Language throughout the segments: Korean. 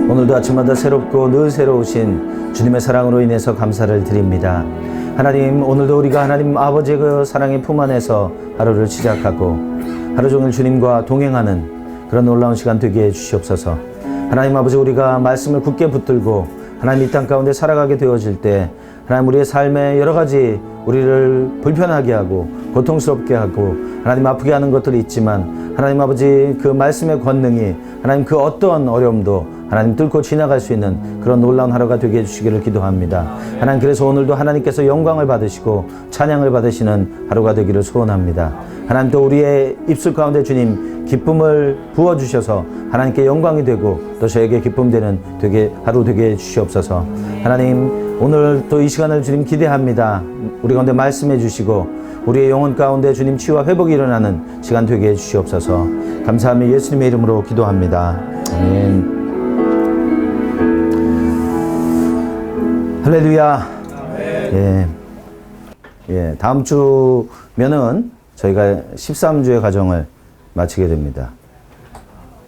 오늘도 아침마다 새롭고 늘 새로우신 주님의 사랑으로 인해서 감사를 드립니다. 하나님, 오늘도 우리가 하나님 아버지의 그 사랑의 품 안에서 하루를 시작하고 하루 종일 주님과 동행하는 그런 놀라운 시간 되게 해주시옵소서. 하나님 아버지, 우리가 말씀을 굳게 붙들고 하나님 이 땅 가운데 살아가게 되어질 때 하나님 우리의 삶에 여러 가지 우리를 불편하게 하고 고통스럽게 하고 하나님 아프게 하는 것들이 있지만 하나님 아버지 그 말씀의 권능이 하나님 그 어떤 어려움도 하나님 뚫고 지나갈 수 있는 그런 놀라운 하루가 되게 해주시기를 기도합니다. 하나님, 그래서 오늘도 하나님께서 영광을 받으시고 찬양을 받으시는 하루가 되기를 소원합니다. 하나님, 또 우리의 입술 가운데 주님 기쁨을 부어주셔서 하나님께 영광이 되고 또 저에게 기쁨 되는 하루 되게 해주시옵소서. 하나님, 오늘 또 이 시간을 주님 기대합니다. 우리 가운데 말씀해 주시고 우리의 영혼 가운데 주님 치유와 회복이 일어나는 시간 되게 해주시옵소서. 감사하며 예수님의 이름으로 기도합니다. 아멘. 할렐루야. 예, 다음 주면은 저희가 13주의 과정을 마치게 됩니다.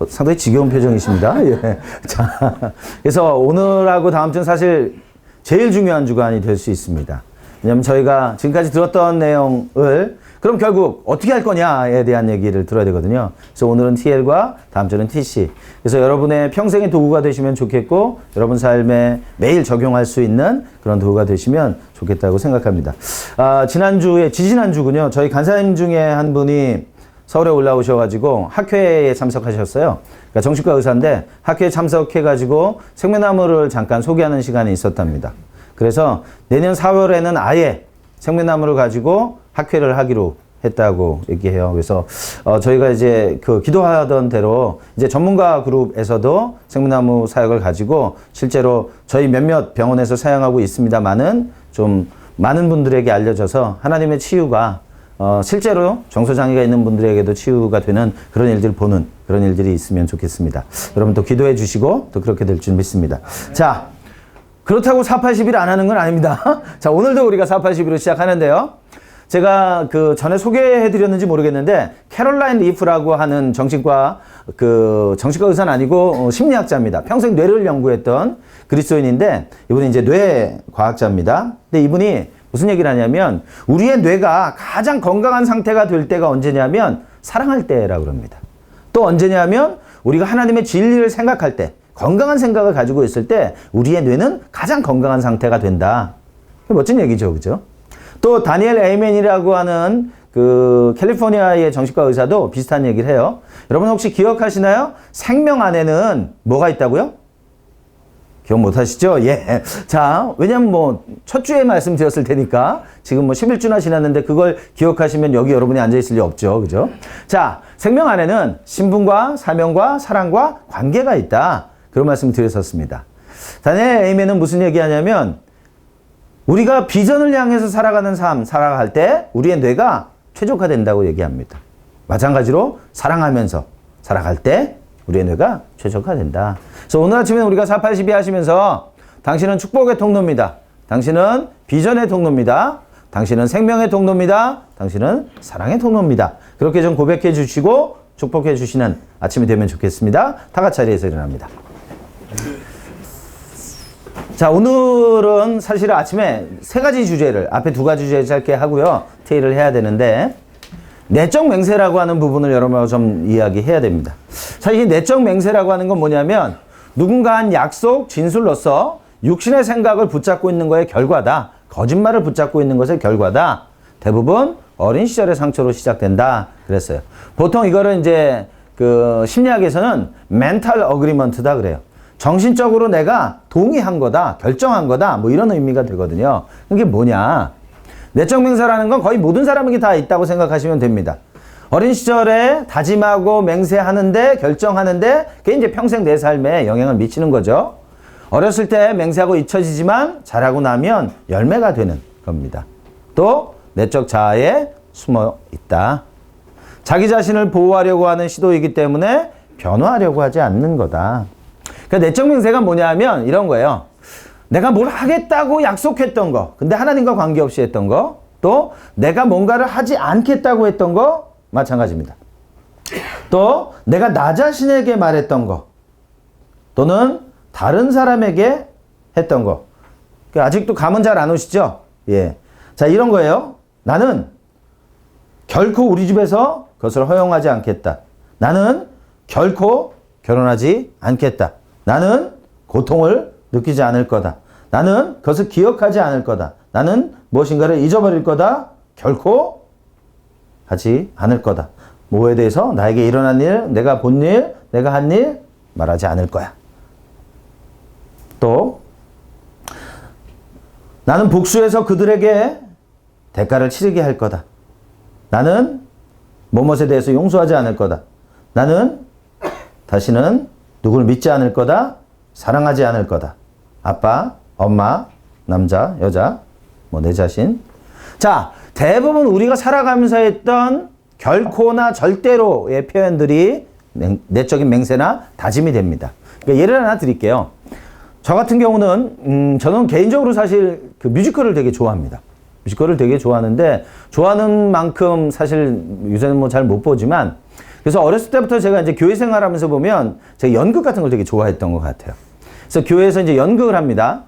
상당히 지겨운 표정이십니다. 예. 자, 그래서 오늘하고 다음 주는 사실 제일 중요한 주간이 될 수 있습니다. 왜냐하면 저희가 지금까지 들었던 내용을 그럼 결국 어떻게 할 거냐에 대한 얘기를 들어야 되거든요. 그래서 오늘은 TL과 다음 주는 TC. 그래서 여러분의 평생의 도구가 되시면 좋겠고 여러분 삶에 매일 적용할 수 있는 그런 도구가 되시면 좋겠다고 생각합니다. 지지난주군요. 저희 간사님 중에 한 분이 서울에 올라오셔가지고 학회에 참석하셨어요. 그러니까 정신과 의사인데 학회에 참석해가지고 생명나무를 잠깐 소개하는 시간이 있었답니다. 그래서 내년 4월에는 아예 생명나무를 가지고 학회를 하기로 했다고 얘기해요. 그래서 저희가 이제 그 기도하던 대로 이제 전문가 그룹에서도 생명나무 사역을 가지고 실제로 저희 몇몇 병원에서 사용하고 있습니다만은 좀 많은 분들에게 알려져서 하나님의 치유가 실제로 정서장애가 있는 분들에게도 치유가 되는 그런 일들을 보는 그런 일들이 있으면 좋겠습니다. 여러분 또 기도해 주시고 또 그렇게 될 줄 믿습니다. 자, 그렇다고 480일 안 하는 건 아닙니다. 자, 오늘도 우리가 480일로 시작하는데요. 제가 그 전에 소개해 드렸는지 모르겠는데 캐롤라인 리프라고 하는 정신과 의사는 아니고 심리학자입니다. 평생 뇌를 연구했던 그리스도인인데 이분이 이제 뇌 과학자입니다. 근데 이분이 무슨 얘기를 하냐면 우리의 뇌가 가장 건강한 상태가 될 때가 언제냐면 사랑할 때라고 합니다. 또 언제냐면 우리가 하나님의 진리를 생각할 때 건강한 생각을 가지고 있을 때 우리의 뇌는 가장 건강한 상태가 된다. 멋진 얘기죠, 그죠? 또 다니엘 에이맨이라고 하는 그 캘리포니아의 정신과 의사도 비슷한 얘기를 해요. 여러분 혹시 기억하시나요? 생명 안에는 뭐가 있다고요? 기억 못 하시죠? 예. 자, 왜냐면 첫 주에 말씀드렸을 테니까 지금 11주나 지났는데 그걸 기억하시면 여기 여러분이 앉아있을 리 없죠. 그죠? 자, 생명 안에는 신분과 사명과 사랑과 관계가 있다. 그런 말씀 드렸었습니다. 다니엘 에이맨은 무슨 얘기 하냐면 우리가 비전을 향해서 살아가는 삶, 살아갈 때 우리의 뇌가 최적화된다고 얘기합니다. 마찬가지로 사랑하면서 살아갈 때 우리의 뇌가 최적화된다. 그래서 오늘 아침에 우리가 482 하시면서 당신은 축복의 통로입니다. 당신은 비전의 통로입니다. 당신은 생명의 통로입니다. 당신은 사랑의 통로입니다. 그렇게 좀 고백해 주시고 축복해 주시는 아침이 되면 좋겠습니다. 다 같이 자리에서 일어납니다. 자, 오늘은 사실 아침에 세 가지 주제를 앞에 두 가지 주제 짧게 하고요. 테이를 해야 되는데 내적 맹세라고 하는 부분을 여러분하고 좀 이야기해야 됩니다. 사실 이 내적 맹세라고 하는 건 뭐냐면 누군가 한 약속, 진술로서 육신의 생각을 붙잡고 있는 것의 결과다. 거짓말을 붙잡고 있는 것의 결과다. 대부분 어린 시절의 상처로 시작된다. 그랬어요. 보통 이거를 이제 그 심리학에서는 멘탈 어그리먼트다 그래요. 정신적으로 내가 동의한 거다, 결정한 거다, 이런 의미가 되거든요. 이게 뭐냐? 내적 맹세라는 건 거의 모든 사람에게 다 있다고 생각하시면 됩니다. 어린 시절에 다짐하고 맹세하는데, 결정하는데, 그게 이제 평생 내 삶에 영향을 미치는 거죠. 어렸을 때 맹세하고 잊혀지지만 자라고 나면 열매가 되는 겁니다. 또 내적 자아에 숨어 있다. 자기 자신을 보호하려고 하는 시도이기 때문에 변화하려고 하지 않는 거다. 그러니까 내적 맹세가 뭐냐 하면 이런 거예요. 내가 뭘 하겠다고 약속했던 거, 근데 하나님과 관계없이 했던 거, 또 내가 뭔가를 하지 않겠다고 했던 거 마찬가지입니다. 또 내가 나 자신에게 말했던 거 또는 다른 사람에게 했던 거. 아직도 감은 잘 안 오시죠? 예. 자, 이런 거예요. 나는 결코 우리 집에서 그것을 허용하지 않겠다. 나는 결코 결혼하지 않겠다. 나는 고통을 느끼지 않을 거다. 나는 그것을 기억하지 않을 거다. 나는 무엇인가를 잊어버릴 거다. 결코 하지 않을 거다. 뭐에 대해서 나에게 일어난 일, 내가 본 일, 내가 한 일 말하지 않을 거야. 또 나는 복수해서 그들에게 대가를 치르게 할 거다. 나는 뭐뭇에 대해서 용서하지 않을 거다. 나는 다시는 누구를 믿지 않을 거다. 사랑하지 않을 거다. 아빠, 엄마, 남자, 여자, 뭐 내 자신. 자, 대부분 우리가 살아가면서 했던 결코나 절대로의 표현들이 내적인 맹세나 다짐이 됩니다. 그러니까 예를 하나 드릴게요. 저 같은 경우는 저는 개인적으로 사실 그 뮤지컬을 되게 좋아합니다. 뮤지컬을 되게 좋아하는데 좋아하는 만큼 사실 요새는 뭐 잘 못 보지만 그래서 어렸을 때부터 제가 이제 교회 생활하면서 보면 제가 연극 같은 걸 되게 좋아했던 것 같아요. 그래서 교회에서 이제 연극을 합니다.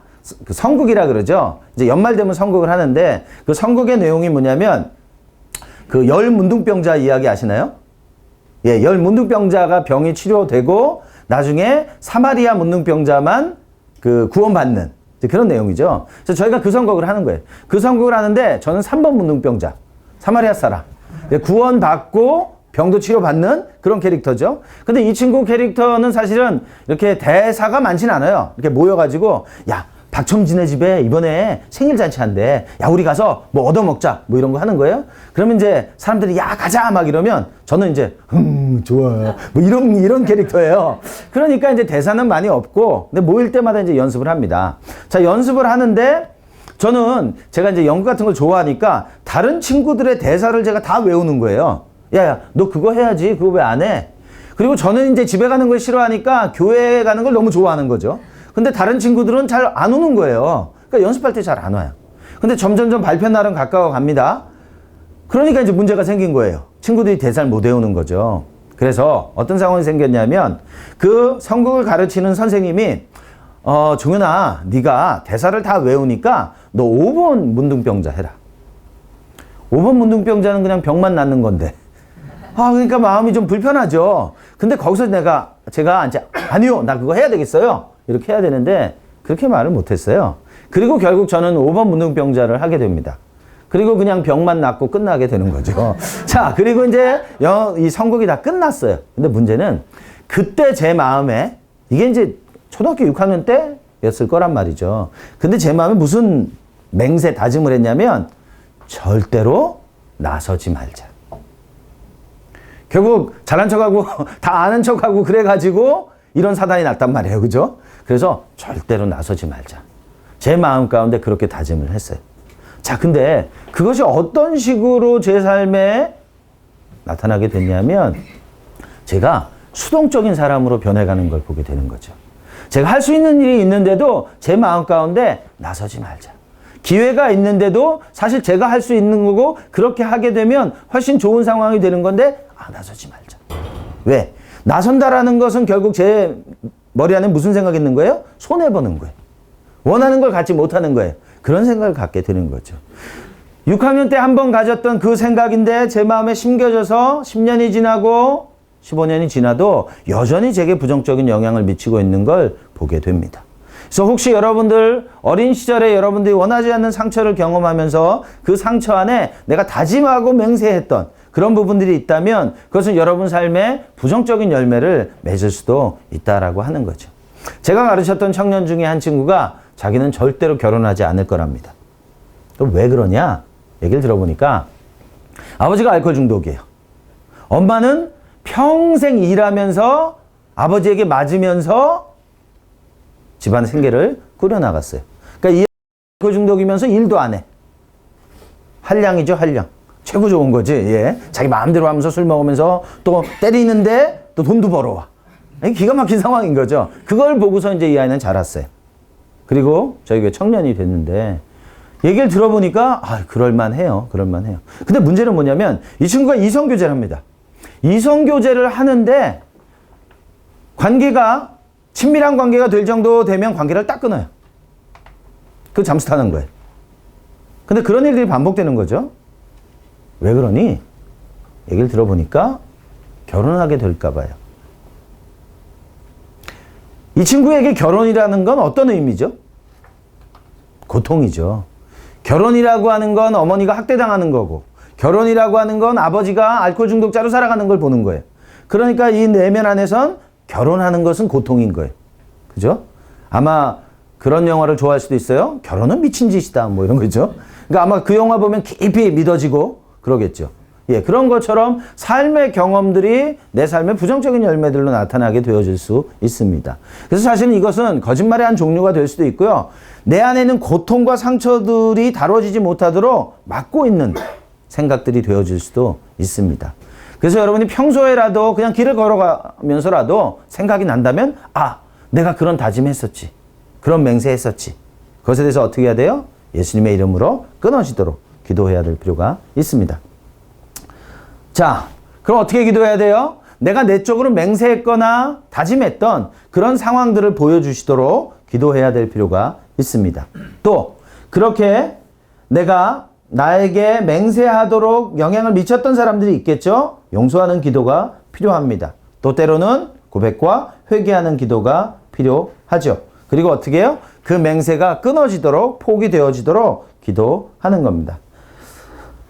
그 성극이라 그러죠. 이제 연말 되면 성극을 하는데 그 성극의 내용이 뭐냐면 그 열 문둥병자 이야기 아시나요? 예, 열 문둥병자가 병이 치료되고 나중에 사마리아 문둥병자만 그 구원받는 그런 내용이죠. 그래서 저희가 그 선곡을 하는 거예요. 그 선곡을 하는데 저는 3번 문둥병자, 사마리아 사람. 구원받고 병도 치료받는 그런 캐릭터죠. 근데 이 친구 캐릭터는 사실은 이렇게 대사가 많진 않아요. 이렇게 모여가지고, 야, 박첨진의 집에 이번에 생일잔치 한대. 야, 우리 가서 뭐 얻어먹자. 뭐 이런 거 하는 거예요. 그러면 이제 사람들이 야, 가자. 막 이러면 저는 이제, 좋아. 뭐 이런 캐릭터예요. 그러니까 이제 대사는 많이 없고, 근데 모일 때마다 이제 연습을 합니다. 자, 연습을 하는데 저는 제가 이제 연극 같은 걸 좋아하니까 다른 친구들의 대사를 제가 다 외우는 거예요. 야, 너 그거 해야지. 그거 왜 안 해? 그리고 저는 이제 집에 가는 걸 싫어하니까 교회 가는 걸 너무 좋아하는 거죠. 근데 다른 친구들은 잘 안 오는 거예요. 그러니까 연습할 때 잘 안 와요. 근데 점점점 발표 날은 가까워 갑니다. 그러니까 이제 문제가 생긴 거예요. 친구들이 대사를 못 외우는 거죠. 그래서 어떤 상황이 생겼냐면 그 성극을 가르치는 선생님이 종현아, 네가 대사를 다 외우니까 너 5번 문둥병자 해라. 5번 문둥병자는 그냥 병만 낫는 건데. 그러니까 마음이 좀 불편하죠. 근데 거기서 제가 이제 아니요, 나 그거 해야 되겠어요. 이렇게 해야 되는데 그렇게 말을 못했어요. 그리고 결국 저는 5번 문둥병자를 하게 됩니다. 그리고 그냥 병만 낫고 끝나게 되는 거죠. 자, 그리고 이제 이 선곡이 다 끝났어요. 근데 문제는 그때 제 마음에 이게 이제 초등학교 6학년 때였을 거란 말이죠. 근데 제 마음에 무슨 맹세 다짐을 했냐면 절대로 나서지 말자. 결국 잘난 척하고 다 아는 척하고 그래가지고 이런 사단이 났단 말이에요. 그죠? 그래서 절대로 나서지 말자. 제 마음 가운데 그렇게 다짐을 했어요. 자, 근데 그것이 어떤 식으로 제 삶에 나타나게 됐냐면 제가 수동적인 사람으로 변해가는 걸 보게 되는 거죠. 제가 할 수 있는 일이 있는데도 제 마음 가운데 나서지 말자. 기회가 있는데도 사실 제가 할 수 있는 거고 그렇게 하게 되면 훨씬 좋은 상황이 되는 건데 나서지 말자. 왜? 나선다라는 것은 결국 제 머리 안에 무슨 생각이 있는 거예요? 손해보는 거예요. 원하는 걸 갖지 못하는 거예요. 그런 생각을 갖게 되는 거죠. 6학년 때 한 번 가졌던 그 생각인데 제 마음에 심겨져서 10년이 지나고 15년이 지나도 여전히 제게 부정적인 영향을 미치고 있는 걸 보게 됩니다. 그래서 혹시 여러분들 어린 시절에 여러분들이 원하지 않는 상처를 경험하면서 그 상처 안에 내가 다짐하고 맹세했던 그런 부분들이 있다면 그것은 여러분 삶에 부정적인 열매를 맺을 수도 있다라고 하는 거죠. 제가 가르쳤던 청년 중에 한 친구가 자기는 절대로 결혼하지 않을 거랍니다. 그럼 왜 그러냐? 얘기를 들어보니까 아버지가 알코올 중독이에요. 엄마는 평생 일하면서 아버지에게 맞으면서 집안 생계를 꾸려나갔어요. 그러니까 이 알코올 중독이면서 일도 안 해. 한량이죠, 한량. 최고 좋은 거지. 예. 자기 마음대로 하면서 술 먹으면서 또 때리는데 또 돈도 벌어와. 기가 막힌 상황인 거죠. 그걸 보고서 이제 이 아이는 자랐어요. 그리고 저희 교회 청년이 됐는데 얘기를 들어보니까 그럴만해요. 그럴만해요. 근데 문제는 뭐냐면 이 친구가 이성교제를 합니다. 이성교제를 하는데 관계가 친밀한 관계가 될 정도 되면 관계를 딱 끊어요. 그 잠수 타는 거예요. 근데 그런 일들이 반복되는 거죠. 왜 그러니? 얘기를 들어보니까 결혼하게 될까 봐요. 이 친구에게 결혼이라는 건 어떤 의미죠? 고통이죠. 결혼이라고 하는 건 어머니가 학대당하는 거고, 결혼이라고 하는 건 아버지가 알코올 중독자로 살아가는 걸 보는 거예요. 그러니까 이 내면 안에선 결혼하는 것은 고통인 거예요. 그죠? 아마 그런 영화를 좋아할 수도 있어요. 결혼은 미친 짓이다. 뭐 이런 거죠. 그러니까 아마 그 영화 보면 깊이 믿어지고 그러겠죠. 예, 그런 것처럼 삶의 경험들이 내 삶의 부정적인 열매들로 나타나게 되어질 수 있습니다. 그래서 사실은 이것은 거짓말의 한 종류가 될 수도 있고요. 내 안에는 고통과 상처들이 다뤄지지 못하도록 막고 있는 생각들이 되어질 수도 있습니다. 그래서 여러분이 평소에라도 그냥 길을 걸어가면서라도 생각이 난다면, 아, 내가 그런 다짐했었지. 그런 맹세했었지. 그것에 대해서 어떻게 해야 돼요? 예수님의 이름으로 끊어지도록 기도해야 될 필요가 있습니다. 자, 그럼 어떻게 기도해야 돼요? 내가 내적으로 맹세했거나 다짐했던 그런 상황들을 보여주시도록 기도해야 될 필요가 있습니다. 또 그렇게 내가 나에게 맹세하도록 영향을 미쳤던 사람들이 있겠죠? 용서하는 기도가 필요합니다. 또 때로는 고백과 회개하는 기도가 필요하죠. 그리고 어떻게 해요? 그 맹세가 끊어지도록, 포기되어지도록 기도하는 겁니다.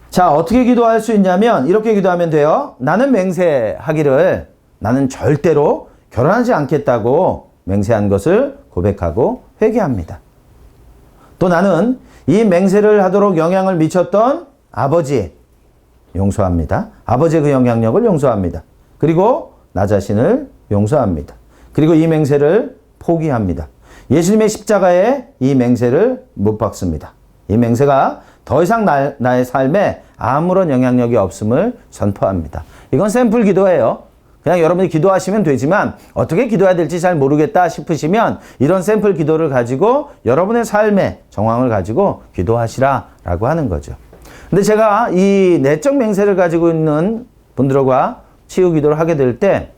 자, 어떻게 기도할 수 있냐면 이렇게 기도하면 돼요. 나는 맹세하기를 나는 절대로 결혼하지 않겠다고 맹세한 것을 고백하고 회개합니다. 또 나는 이 맹세를 하도록 영향을 미쳤던 아버지 용서합니다. 아버지의 그 영향력을 용서합니다. 그리고 나 자신을 용서합니다. 그리고 이 맹세를 포기합니다. 예수님의 십자가에 이 맹세를 못 박습니다. 이 맹세가 더 이상 나의 삶에 아무런 영향력이 없음을 선포합니다. 이건 샘플 기도예요. 그냥 여러분이 기도하시면 되지만 어떻게 기도해야 될지 잘 모르겠다 싶으시면 이런 샘플 기도를 가지고 여러분의 삶의 정황을 가지고 기도하시라라고 하는 거죠. 근데 제가 이 내적 맹세를 가지고 있는 분들과 치유 기도를 하게 될 때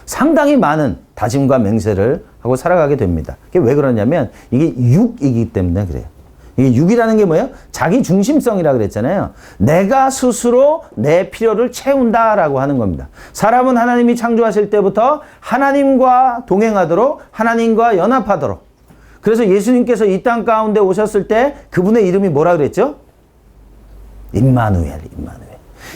상당히 많은 다짐과 맹세를 하고 살아가게 됩니다. 그게 왜 그러냐면 이게 육이기 때문에 그래요. 이게 육이라는 게 뭐예요? 자기 중심성이라 그랬잖아요. 내가 스스로 내 필요를 채운다라고 하는 겁니다. 사람은 하나님이 창조하실 때부터 하나님과 동행하도록 하나님과 연합하도록. 그래서 예수님께서 이 땅 가운데 오셨을 때 그분의 이름이 뭐라 그랬죠? 임마누엘.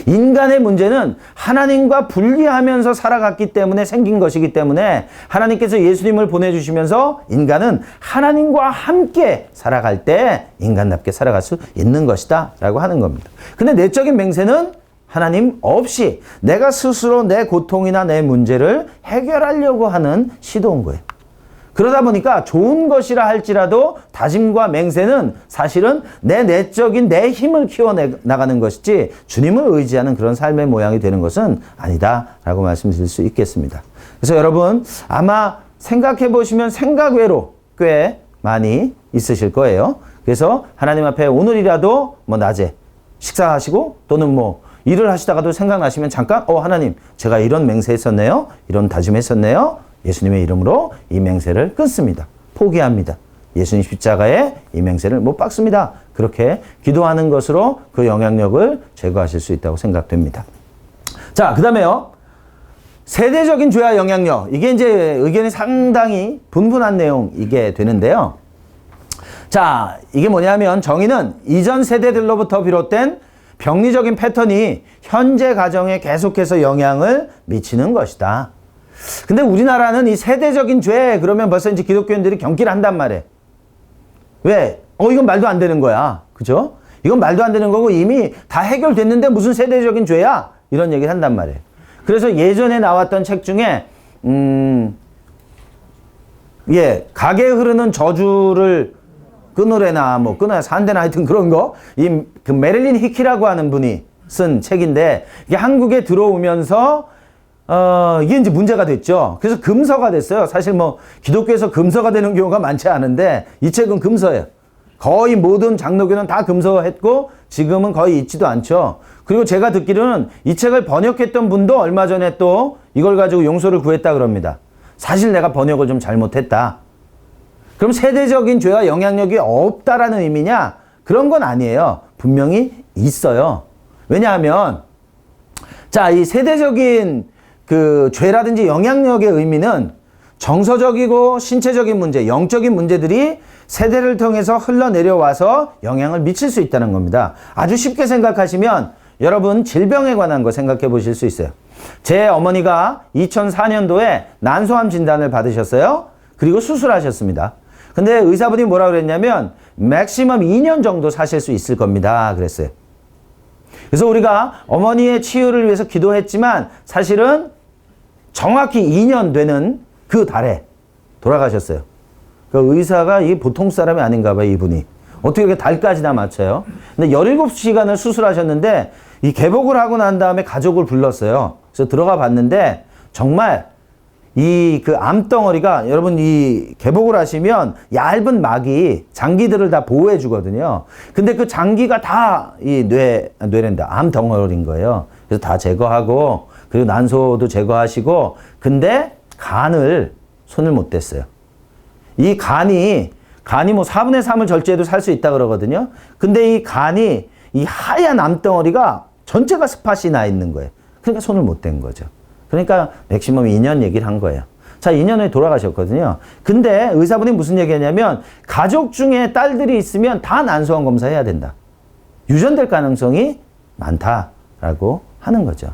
인간의 문제는 하나님과 분리하면서 살아갔기 때문에 생긴 것이기 때문에 하나님께서 예수님을 보내주시면서 인간은 하나님과 함께 살아갈 때 인간답게 살아갈 수 있는 것이다 라고 하는 겁니다. 근데 내적인 맹세는 하나님 없이 내가 스스로 내 고통이나 내 문제를 해결하려고 하는 시도인 거예요. 그러다 보니까 좋은 것이라 할지라도 다짐과 맹세는 사실은 내 내적인 내 힘을 키워나가는 것이지 주님을 의지하는 그런 삶의 모양이 되는 것은 아니다라고 말씀드릴 수 있겠습니다. 그래서 여러분 아마 생각해 보시면 생각 외로 꽤 많이 있으실 거예요. 그래서 하나님 앞에 오늘이라도 뭐 낮에 식사하시고 또는 뭐 일을 하시다가도 생각나시면 잠깐 하나님 제가 이런 맹세했었네요. 이런 다짐했었네요. 예수님의 이름으로 이 맹세를 끊습니다. 포기합니다. 예수님 십자가에 이 맹세를 못 박습니다. 그렇게 기도하는 것으로 그 영향력을 제거하실 수 있다고 생각됩니다. 자, 그 다음에요. 세대적인 죄와 영향력. 이게 이제 의견이 상당히 분분한 내용이게 되는데요. 자, 이게 뭐냐면 정의는 이전 세대들로부터 비롯된 병리적인 패턴이 현재 가정에 계속해서 영향을 미치는 것이다. 근데 우리나라는 이 세대적인 죄 그러면 벌써 이제 기독교인들이 경기를 한단 말이에요. 왜? 이건 말도 안 되는 거야. 그죠? 이건 말도 안 되는 거고 이미 다 해결됐는데 무슨 세대적인 죄야? 이런 얘기를 한단 말이에요. 그래서 예전에 나왔던 책 중에 가게에 흐르는 저주를 끊으래나 뭐 끊어야 산대나 하여튼 그런 거. 그 메릴린 히키라고 하는 분이 쓴 책인데 이게 한국에 들어오면서 이게 이제 문제가 됐죠. 그래서 금서가 됐어요. 사실 뭐 기독교에서 금서가 되는 경우가 많지 않은데 이 책은 금서예요. 거의 모든 장로교는 다 금서했고 지금은 거의 있지도 않죠. 그리고 제가 듣기로는 이 책을 번역했던 분도 얼마 전에 또 이걸 가지고 용서를 구했다 그럽니다. 사실 내가 번역을 좀 잘못했다. 그럼 세대적인 죄와 영향력이 없다라는 의미냐? 그런 건 아니에요. 분명히 있어요. 왜냐하면 자, 이 세대적인 그 죄라든지 영향력의 의미는 정서적이고 신체적인 문제, 영적인 문제들이 세대를 통해서 흘러내려와서 영향을 미칠 수 있다는 겁니다. 아주 쉽게 생각하시면 여러분 질병에 관한 거 생각해 보실 수 있어요. 제 어머니가 2004년도에 난소암 진단을 받으셨어요. 그리고 수술하셨습니다. 근데 의사분이 뭐라 그랬냐면 맥시멈 2년 정도 사실 수 있을 겁니다. 그랬어요. 그래서 우리가 어머니의 치유를 위해서 기도했지만 사실은 정확히 2년 되는 그 달에 돌아가셨어요. 그 의사가 이 보통 사람이 아닌가 봐요, 이분이. 어떻게 이렇게 달까지나 맞춰요? 근데 17시간을 수술하셨는데 이 개복을 하고 난 다음에 가족을 불렀어요. 그래서 들어가 봤는데 정말 이 그 암덩어리가 여러분 이 개복을 하시면 얇은 막이 장기들을 다 보호해 주거든요. 근데 그 장기가 다 이 뇌랜다. 암덩어리인 거예요. 그래서 다 제거하고 그리고 난소도 제거하시고 근데 간을 손을 못 댔어요. 이 간이 뭐 4분의 3을 절제해도 살 수 있다 그러거든요. 근데 이 간이 이 하얀 암덩어리가 전체가 스팟이 나 있는 거예요. 그러니까 손을 못 댄 거죠. 그러니까 맥시멈 2년 얘기를 한 거예요. 자, 2년 후에 돌아가셨거든요. 근데 의사분이 무슨 얘기했냐면 가족 중에 딸들이 있으면 다 난소암 검사해야 된다. 유전될 가능성이 많다라고 하는 거죠.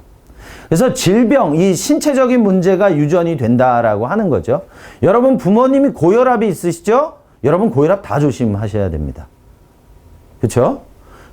그래서 질병, 이 신체적인 문제가 유전이 된다라고 하는 거죠. 여러분 부모님이 고혈압이 있으시죠? 여러분 고혈압 다 조심하셔야 됩니다. 그렇죠?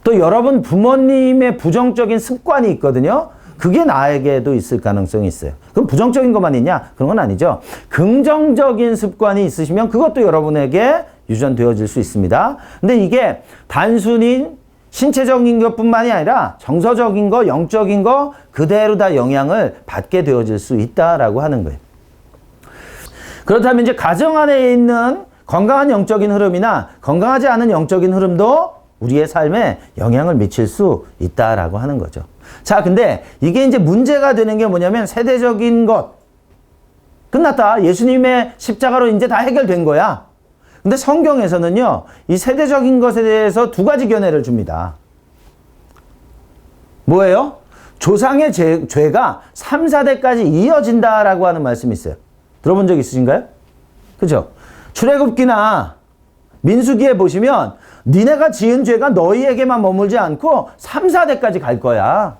또 여러분 부모님의 부정적인 습관이 있거든요. 그게 나에게도 있을 가능성이 있어요. 그럼 부정적인 것만 있냐? 그런 건 아니죠. 긍정적인 습관이 있으시면 그것도 여러분에게 유전되어질 수 있습니다. 근데 이게 단순히 신체적인 것뿐만이 아니라 정서적인 거, 영적인 거 그대로 다 영향을 받게 되어질 수 있다라고 하는 거예요. 그렇다면 이제 가정 안에 있는 건강한 영적인 흐름이나 건강하지 않은 영적인 흐름도 우리의 삶에 영향을 미칠 수 있다라고 하는 거죠. 자, 근데 이게 이제 문제가 되는 게 뭐냐면 세대적인 것. 끝났다. 예수님의 십자가로 이제 다 해결된 거야. 근데 성경에서는요, 이 세대적인 것에 대해서 두 가지 견해를 줍니다. 뭐예요? 조상의 죄가 3, 4대까지 이어진다라고 하는 말씀이 있어요. 들어본 적 있으신가요? 그죠? 출애굽기나 민수기에 보시면 니네가 지은 죄가 너희에게만 머물지 않고 3, 4대까지 갈 거야.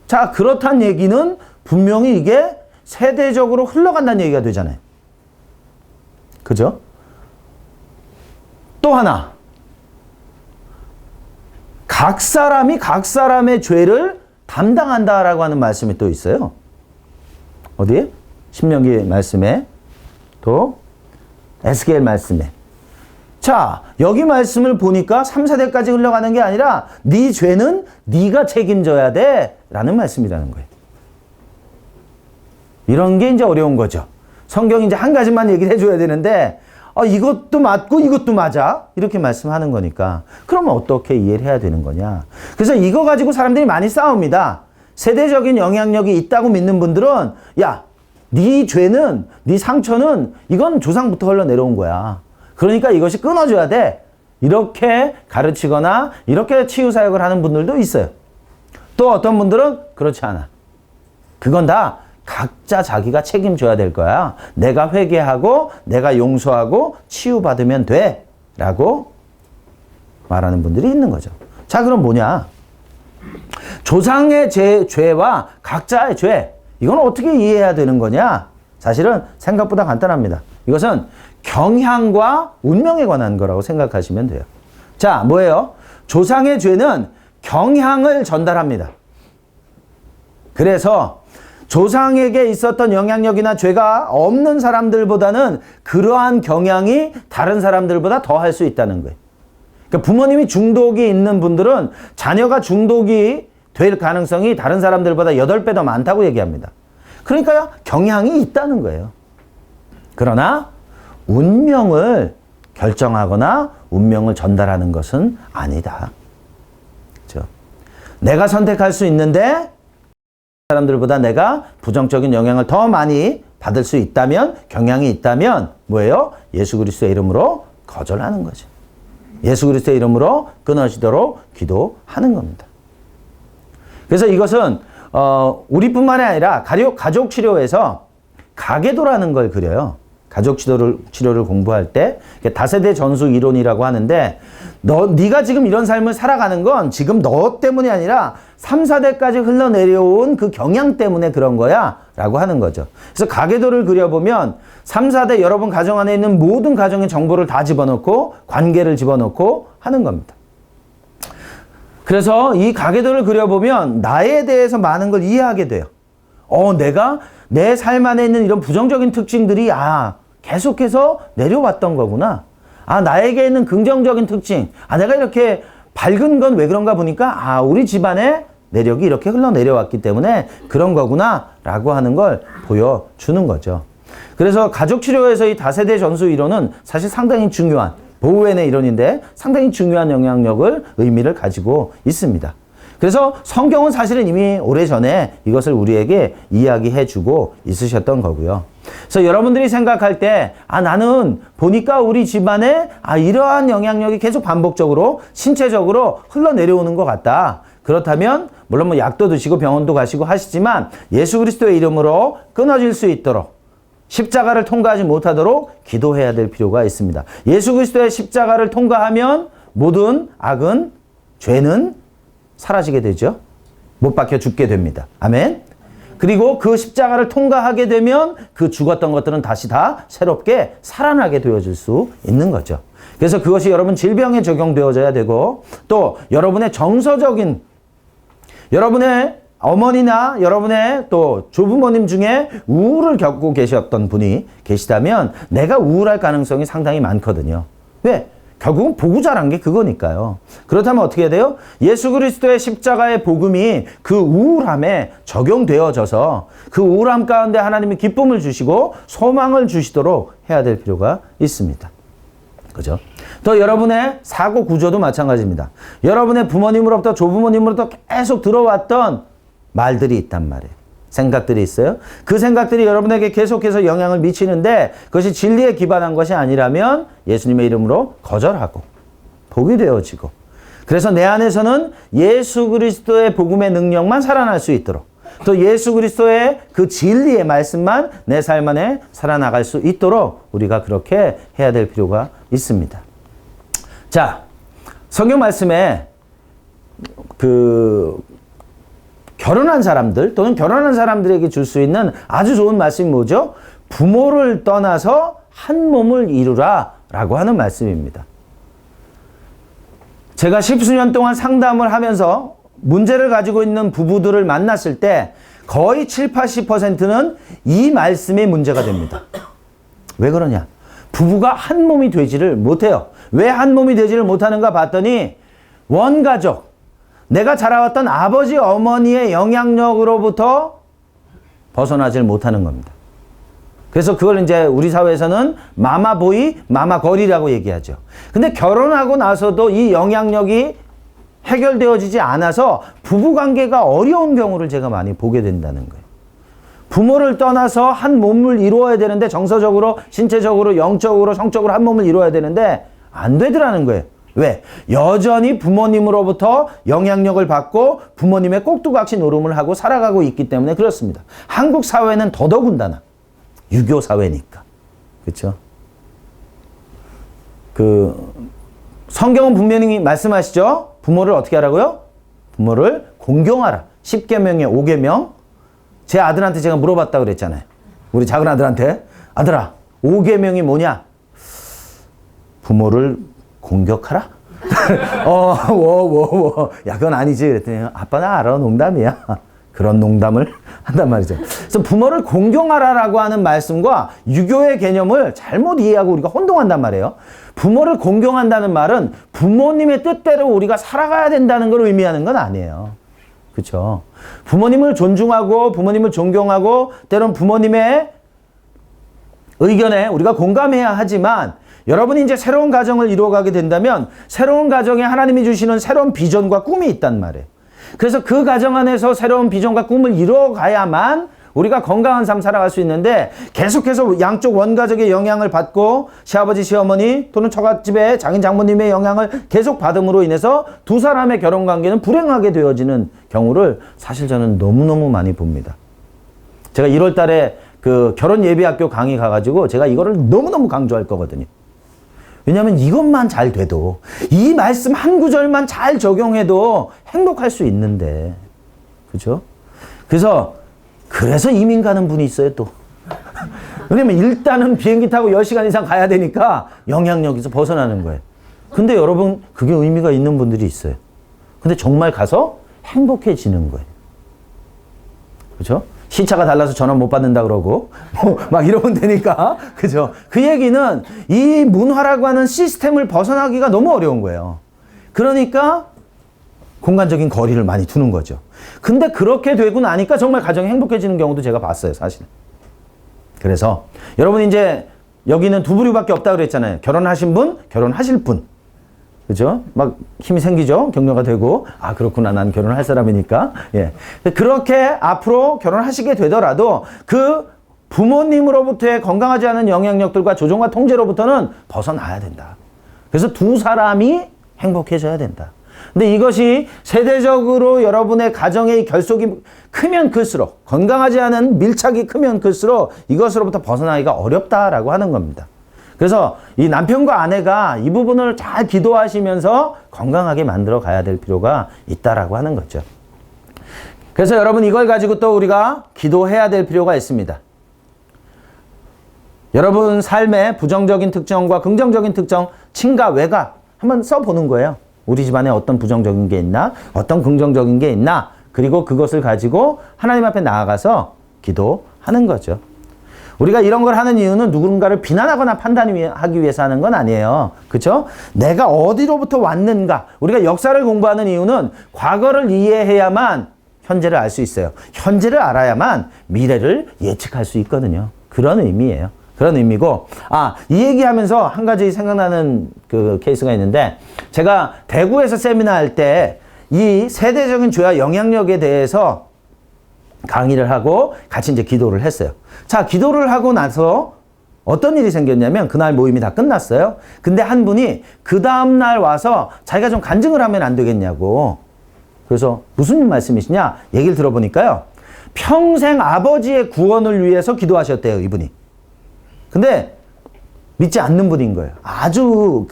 자, 그렇단 얘기는 분명히 이게 세대적으로 흘러간다는 얘기가 되잖아요. 그죠? 또 하나. 각 사람이 각 사람의 죄를 담당한다라고 하는 말씀이 또 있어요. 어디에? 신명기 말씀에 또 에스겔 말씀에. 자, 여기 말씀을 보니까 3, 4대까지 흘러가는 게 아니라 네 죄는 네가 책임져야 돼 라는 말씀이라는 거예요. 이런 게 이제 어려운 거죠. 성경이 이제 한 가지만 얘기를 해줘야 되는데 이것도 맞고 이것도 맞아 이렇게 말씀하는 거니까 그러면 어떻게 이해를 해야 되는 거냐. 그래서 이거 가지고 사람들이 많이 싸웁니다. 세대적인 영향력이 있다고 믿는 분들은 야, 네 죄는 네 상처는 이건 조상부터 흘러내려온 거야. 그러니까 이것이 끊어줘야 돼. 이렇게 가르치거나 이렇게 치유사역을 하는 분들도 있어요. 또 어떤 분들은 그렇지 않아. 그건 다 각자 자기가 책임져야 될 거야. 내가 회개하고 내가 용서하고 치유받으면 돼 라고 말하는 분들이 있는 거죠. 자, 그럼 뭐냐? 조상의 죄와 각자의 죄, 이건 어떻게 이해해야 되는 거냐? 사실은 생각보다 간단합니다. 이것은 경향과 운명에 관한 거라고 생각하시면 돼요. 자, 뭐예요? 조상의 죄는 경향을 전달합니다. 그래서 조상에게 있었던 영향력이나 죄가 없는 사람들보다는 그러한 경향이 다른 사람들보다 더 할 수 있다는 거예요. 그러니까 부모님이 중독이 있는 분들은 자녀가 중독이 될 가능성이 다른 사람들보다 8배 더 많다고 얘기합니다. 그러니까 경향이 있다는 거예요. 그러나 운명을 결정하거나 운명을 전달하는 것은 아니다. 그렇죠? 내가 선택할 수 있는데 사람들보다 내가 부정적인 영향을 더 많이 받을 수 있다면, 경향이 있다면 뭐예요? 예수 그리스도의 이름으로 거절하는 거죠. 예수 그리스도의 이름으로 끊어지도록 기도하는 겁니다. 그래서 이것은 우리뿐만이 아니라 가족 치료에서 가계도라는 걸 그려요. 가족 치료를 공부할 때 다세대 전수 이론이라고 하는데 네가 지금 이런 삶을 살아가는 건 지금 너 때문이 아니라 3, 4대까지 흘러내려온 그 경향 때문에 그런 거야 라고 하는 거죠. 그래서 가계도를 그려보면 3, 4대 여러분 가정 안에 있는 모든 가정의 정보를 다 집어넣고 관계를 집어넣고 하는 겁니다. 그래서 이 가계도를 그려보면 나에 대해서 많은 걸 이해하게 돼요. 내가 내 삶 안에 있는 이런 부정적인 특징들이 계속해서 내려왔던 거구나. 나에게 있는 긍정적인 특징. 내가 이렇게 밝은 건 왜 그런가 보니까 우리 집안의 내력이 이렇게 흘러내려왔기 때문에 그런 거구나 라고 하는 걸 보여주는 거죠. 그래서 가족치료에서 이 다세대 전수 이론은 사실 상당히 중요한 보우엔의 이론인데 상당히 중요한 영향력을 의미를 가지고 있습니다. 그래서 성경은 사실은 이미 오래전에 이것을 우리에게 이야기해 주고 있으셨던 거고요. 그래서 여러분들이 생각할 때 나는 보니까 우리 집안에 이러한 영향력이 계속 반복적으로 신체적으로 흘러내려오는 것 같다. 그렇다면 물론 뭐 약도 드시고 병원도 가시고 하시지만 예수 그리스도의 이름으로 끊어질 수 있도록 십자가를 통과하지 못하도록 기도해야 될 필요가 있습니다. 예수 그리스도의 십자가를 통과하면 모든 악은, 죄는 사라지게 되죠. 못 박혀 죽게 됩니다. 아멘. 그리고 그 십자가를 통과하게 되면 그 죽었던 것들은 다시 다 새롭게 살아나게 되어질 수 있는 거죠. 그래서 그것이 여러분 질병에 적용되어져야 되고 또 여러분의 정서적인 여러분의 어머니나 여러분의 또 조부모님 중에 우울을 겪고 계셨던 분이 계시다면 내가 우울할 가능성이 상당히 많거든요. 왜? 결국은 보고 자란 게 그거니까요. 그렇다면 어떻게 해야 돼요? 예수 그리스도의 십자가의 복음이 그 우울함에 적용되어져서 그 우울함 가운데 하나님이 기쁨을 주시고 소망을 주시도록 해야 될 필요가 있습니다. 그죠? 또 여러분의 사고 구조도 마찬가지입니다. 여러분의 부모님으로부터 조부모님으로부터 계속 들어왔던 말들이 있단 말이에요. 생각들이 있어요. 그 생각들이 여러분에게 계속해서 영향을 미치는데 그것이 진리에 기반한 것이 아니라면 예수님의 이름으로 거절하고 복이 되어지고 그래서 내 안에서는 예수 그리스도의 복음의 능력만 살아날 수 있도록 또 예수 그리스도의 그 진리의 말씀만 내 삶 안에 살아나갈 수 있도록 우리가 그렇게 해야 될 필요가 있습니다. 자, 성경 말씀에 결혼한 사람들 또는 결혼한 사람들에게 줄 수 있는 아주 좋은 말씀이 뭐죠? 부모를 떠나서 한 몸을 이루라 라고 하는 말씀입니다. 제가 십수년 동안 상담을 하면서 문제를 가지고 있는 부부들을 만났을 때 거의 7, 80%는 이 말씀에 문제가 됩니다. 왜 그러냐? 부부가 한 몸이 되지를 못해요. 왜 한 몸이 되지를 못하는가 봤더니 원가족 내가 자라왔던 아버지, 어머니의 영향력으로부터 벗어나질 못하는 겁니다. 그래서 그걸 이제 우리 사회에서는 마마보이, 마마걸이라고 얘기하죠. 근데 결혼하고 나서도 이 영향력이 해결되어지지 않아서 부부관계가 어려운 경우를 제가 많이 보게 된다는 거예요. 부모를 떠나서 한 몸을 이루어야 되는데 정서적으로, 신체적으로, 영적으로, 성적으로 한 몸을 이루어야 되는데 안 되더라는 거예요. 왜? 여전히 부모님으로부터 영향력을 받고 부모님의 꼭두각시 노름을 하고 살아가고 있기 때문에 그렇습니다. 한국 사회는 더더군다나 유교 사회니까. 그렇죠? 성경은 분명히 말씀하시죠? 부모를 어떻게 하라고요? 부모를 공경하라. 10계명의 5계명. 제 아들한테 제가 물어봤다 그랬잖아요. 우리 작은 아들한테. 아들아, 5계명이 뭐냐? 부모를 공격하라? 야, 그건 아니지. 그랬더니, 아빠 나 알아. 농담이야. 그런 농담을 한단 말이죠. 그래서 부모를 공경하라라고 하는 말씀과 유교의 개념을 잘못 이해하고 우리가 혼동한단 말이에요. 부모를 공경한다는 말은 부모님의 뜻대로 우리가 살아가야 된다는 걸 의미하는 건 아니에요. 그렇죠? 부모님을 존중하고 부모님을 존경하고 때론 부모님의 의견에 우리가 공감해야 하지만 여러분이 이제 새로운 가정을 이루어가게 된다면 새로운 가정에 하나님이 주시는 새로운 비전과 꿈이 있단 말이에요. 그래서 그 가정 안에서 새로운 비전과 꿈을 이루어가야만 우리가 건강한 삶 살아갈 수 있는데 계속해서 양쪽 원가족의 영향을 받고 시아버지 시어머니 또는 처갓집의 장인 장모님의 영향을 계속 받음으로 인해서 두 사람의 결혼관계는 불행하게 되어지는 경우를 사실 저는 너무너무 많이 봅니다. 제가 1월 달에 그 결혼 예비학교 강의 가가지고 제가 이거를 너무너무 강조할 거거든요. 왜냐하면 이것만 잘 돼도 이 말씀 한 구절만 잘 적용해도 행복할 수 있는데 그죠? 그래서 이민 가는 분이 있어요 또. 왜냐면 일단은 비행기 타고 10시간 이상 가야 되니까 영향력에서 벗어나는 거예요. 근데 여러분 그게 의미가 있는 분들이 있어요. 근데 정말 가서 행복해지는 거예요. 그죠? 시차가 달라서 전화 못 받는다 그러고 막 이러면 되니까 그죠? 그 얘기는 이 문화라고 하는 시스템을 벗어나기가 너무 어려운 거예요. 그러니까 공간적인 거리를 많이 두는 거죠. 근데 그렇게 되고 나니까 정말 가정이 행복해지는 경우도 제가 봤어요, 사실. 그래서 여러분 이제 여기는 두 부류밖에 없다고 그랬잖아요. 결혼하신 분, 결혼하실 분. 그죠? 막 힘이 생기죠? 격려가 되고, 아, 그렇구나. 난 결혼할 사람이니까. 예. 그렇게 앞으로 결혼하시게 되더라도 그 부모님으로부터의 건강하지 않은 영향력들과 조종과 통제로부터는 벗어나야 된다. 그래서 두 사람이 행복해져야 된다. 근데 이것이 세대적으로 여러분의 가정의 결속이 크면 클수록, 건강하지 않은 밀착이 크면 클수록 이것으로부터 벗어나기가 어렵다라고 하는 겁니다. 그래서 이 남편과 아내가 이 부분을 잘 기도하시면서 건강하게 만들어 가야 될 필요가 있다라고 하는 거죠. 그래서 여러분 이걸 가지고 또 우리가 기도해야 될 필요가 있습니다. 여러분 삶의 부정적인 특정과 긍정적인 특정, 친가, 외가 한번 써보는 거예요. 우리 집안에 어떤 부정적인 게 있나, 어떤 긍정적인 게 있나, 그리고 그것을 가지고 하나님 앞에 나아가서 기도하는 거죠. 우리가 이런 걸 하는 이유는 누군가를 비난하거나 판단하기 위해서 하는 건 아니에요. 그렇죠? 내가 어디로부터 왔는가. 우리가 역사를 공부하는 이유는 과거를 이해해야만 현재를 알 수 있어요. 현재를 알아야만 미래를 예측할 수 있거든요. 그런 의미예요. 그런 의미고, 이 얘기하면서 한 가지 생각나는 그 케이스가 있는데, 제가 대구에서 세미나 할 때 이 세대적인 죄와 영향력에 대해서 강의를 하고 같이 이제 기도를 했어요. 자, 기도를 하고 나서 어떤 일이 생겼냐면 그날 모임이 다 끝났어요. 근데 한 분이 그 다음날 와서 자기가 좀 간증을 하면 안 되겠냐고. 그래서 무슨 말씀이시냐? 얘기를 들어보니까요. 평생 아버지의 구원을 위해서 기도하셨대요, 이분이. 근데 믿지 않는 분인 거예요. 아주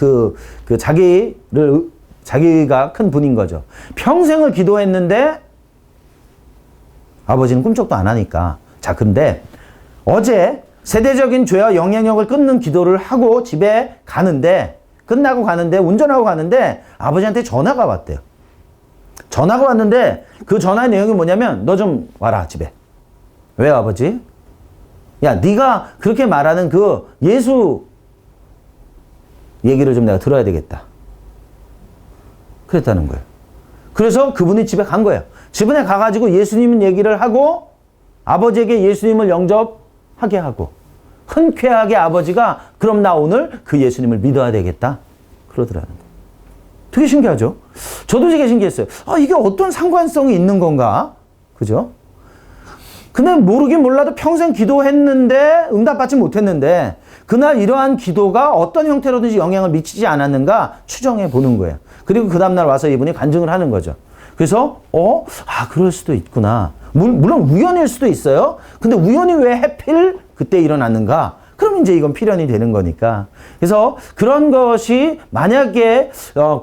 자기가 큰 분인 거죠. 평생을 기도했는데 아버지는 꿈쩍도 안 하니까. 자, 근데 어제 세대적인 죄와 영향력을 끊는 기도를 하고 집에 끝나고 가는데, 운전하고 가는데 아버지한테 전화가 왔대요. 전화가 왔는데 그 전화의 내용이 뭐냐면, 너 좀 와라, 집에. 왜 아버지? 야, 네가 그렇게 말하는 그 예수 얘기를 좀 내가 들어야 되겠다. 그랬다는 거예요. 그래서 그분이 집에 간 거예요. 집에 가가지고 예수님 얘기를 하고 아버지에게 예수님을 영접하게 하고 흔쾌하게 아버지가 그럼 나 오늘 그 예수님을 믿어야 되겠다. 그러더라는 거예요. 되게 신기하죠? 저도 되게 신기했어요. 이게 어떤 상관성이 있는 건가? 그죠? 근데 모르긴 몰라도 평생 기도했는데 응답받지 못했는데 그날 이러한 기도가 어떤 형태로든지 영향을 미치지 않았는가 추정해 보는 거예요. 그리고 그 다음날 와서 이분이 간증을 하는 거죠. 그래서 그럴 수도 있구나. 물론 우연일 수도 있어요. 근데 우연이 왜 하필 그때 일어났는가? 그럼 이제 이건 필연이 되는 거니까. 그래서 그런 것이 만약에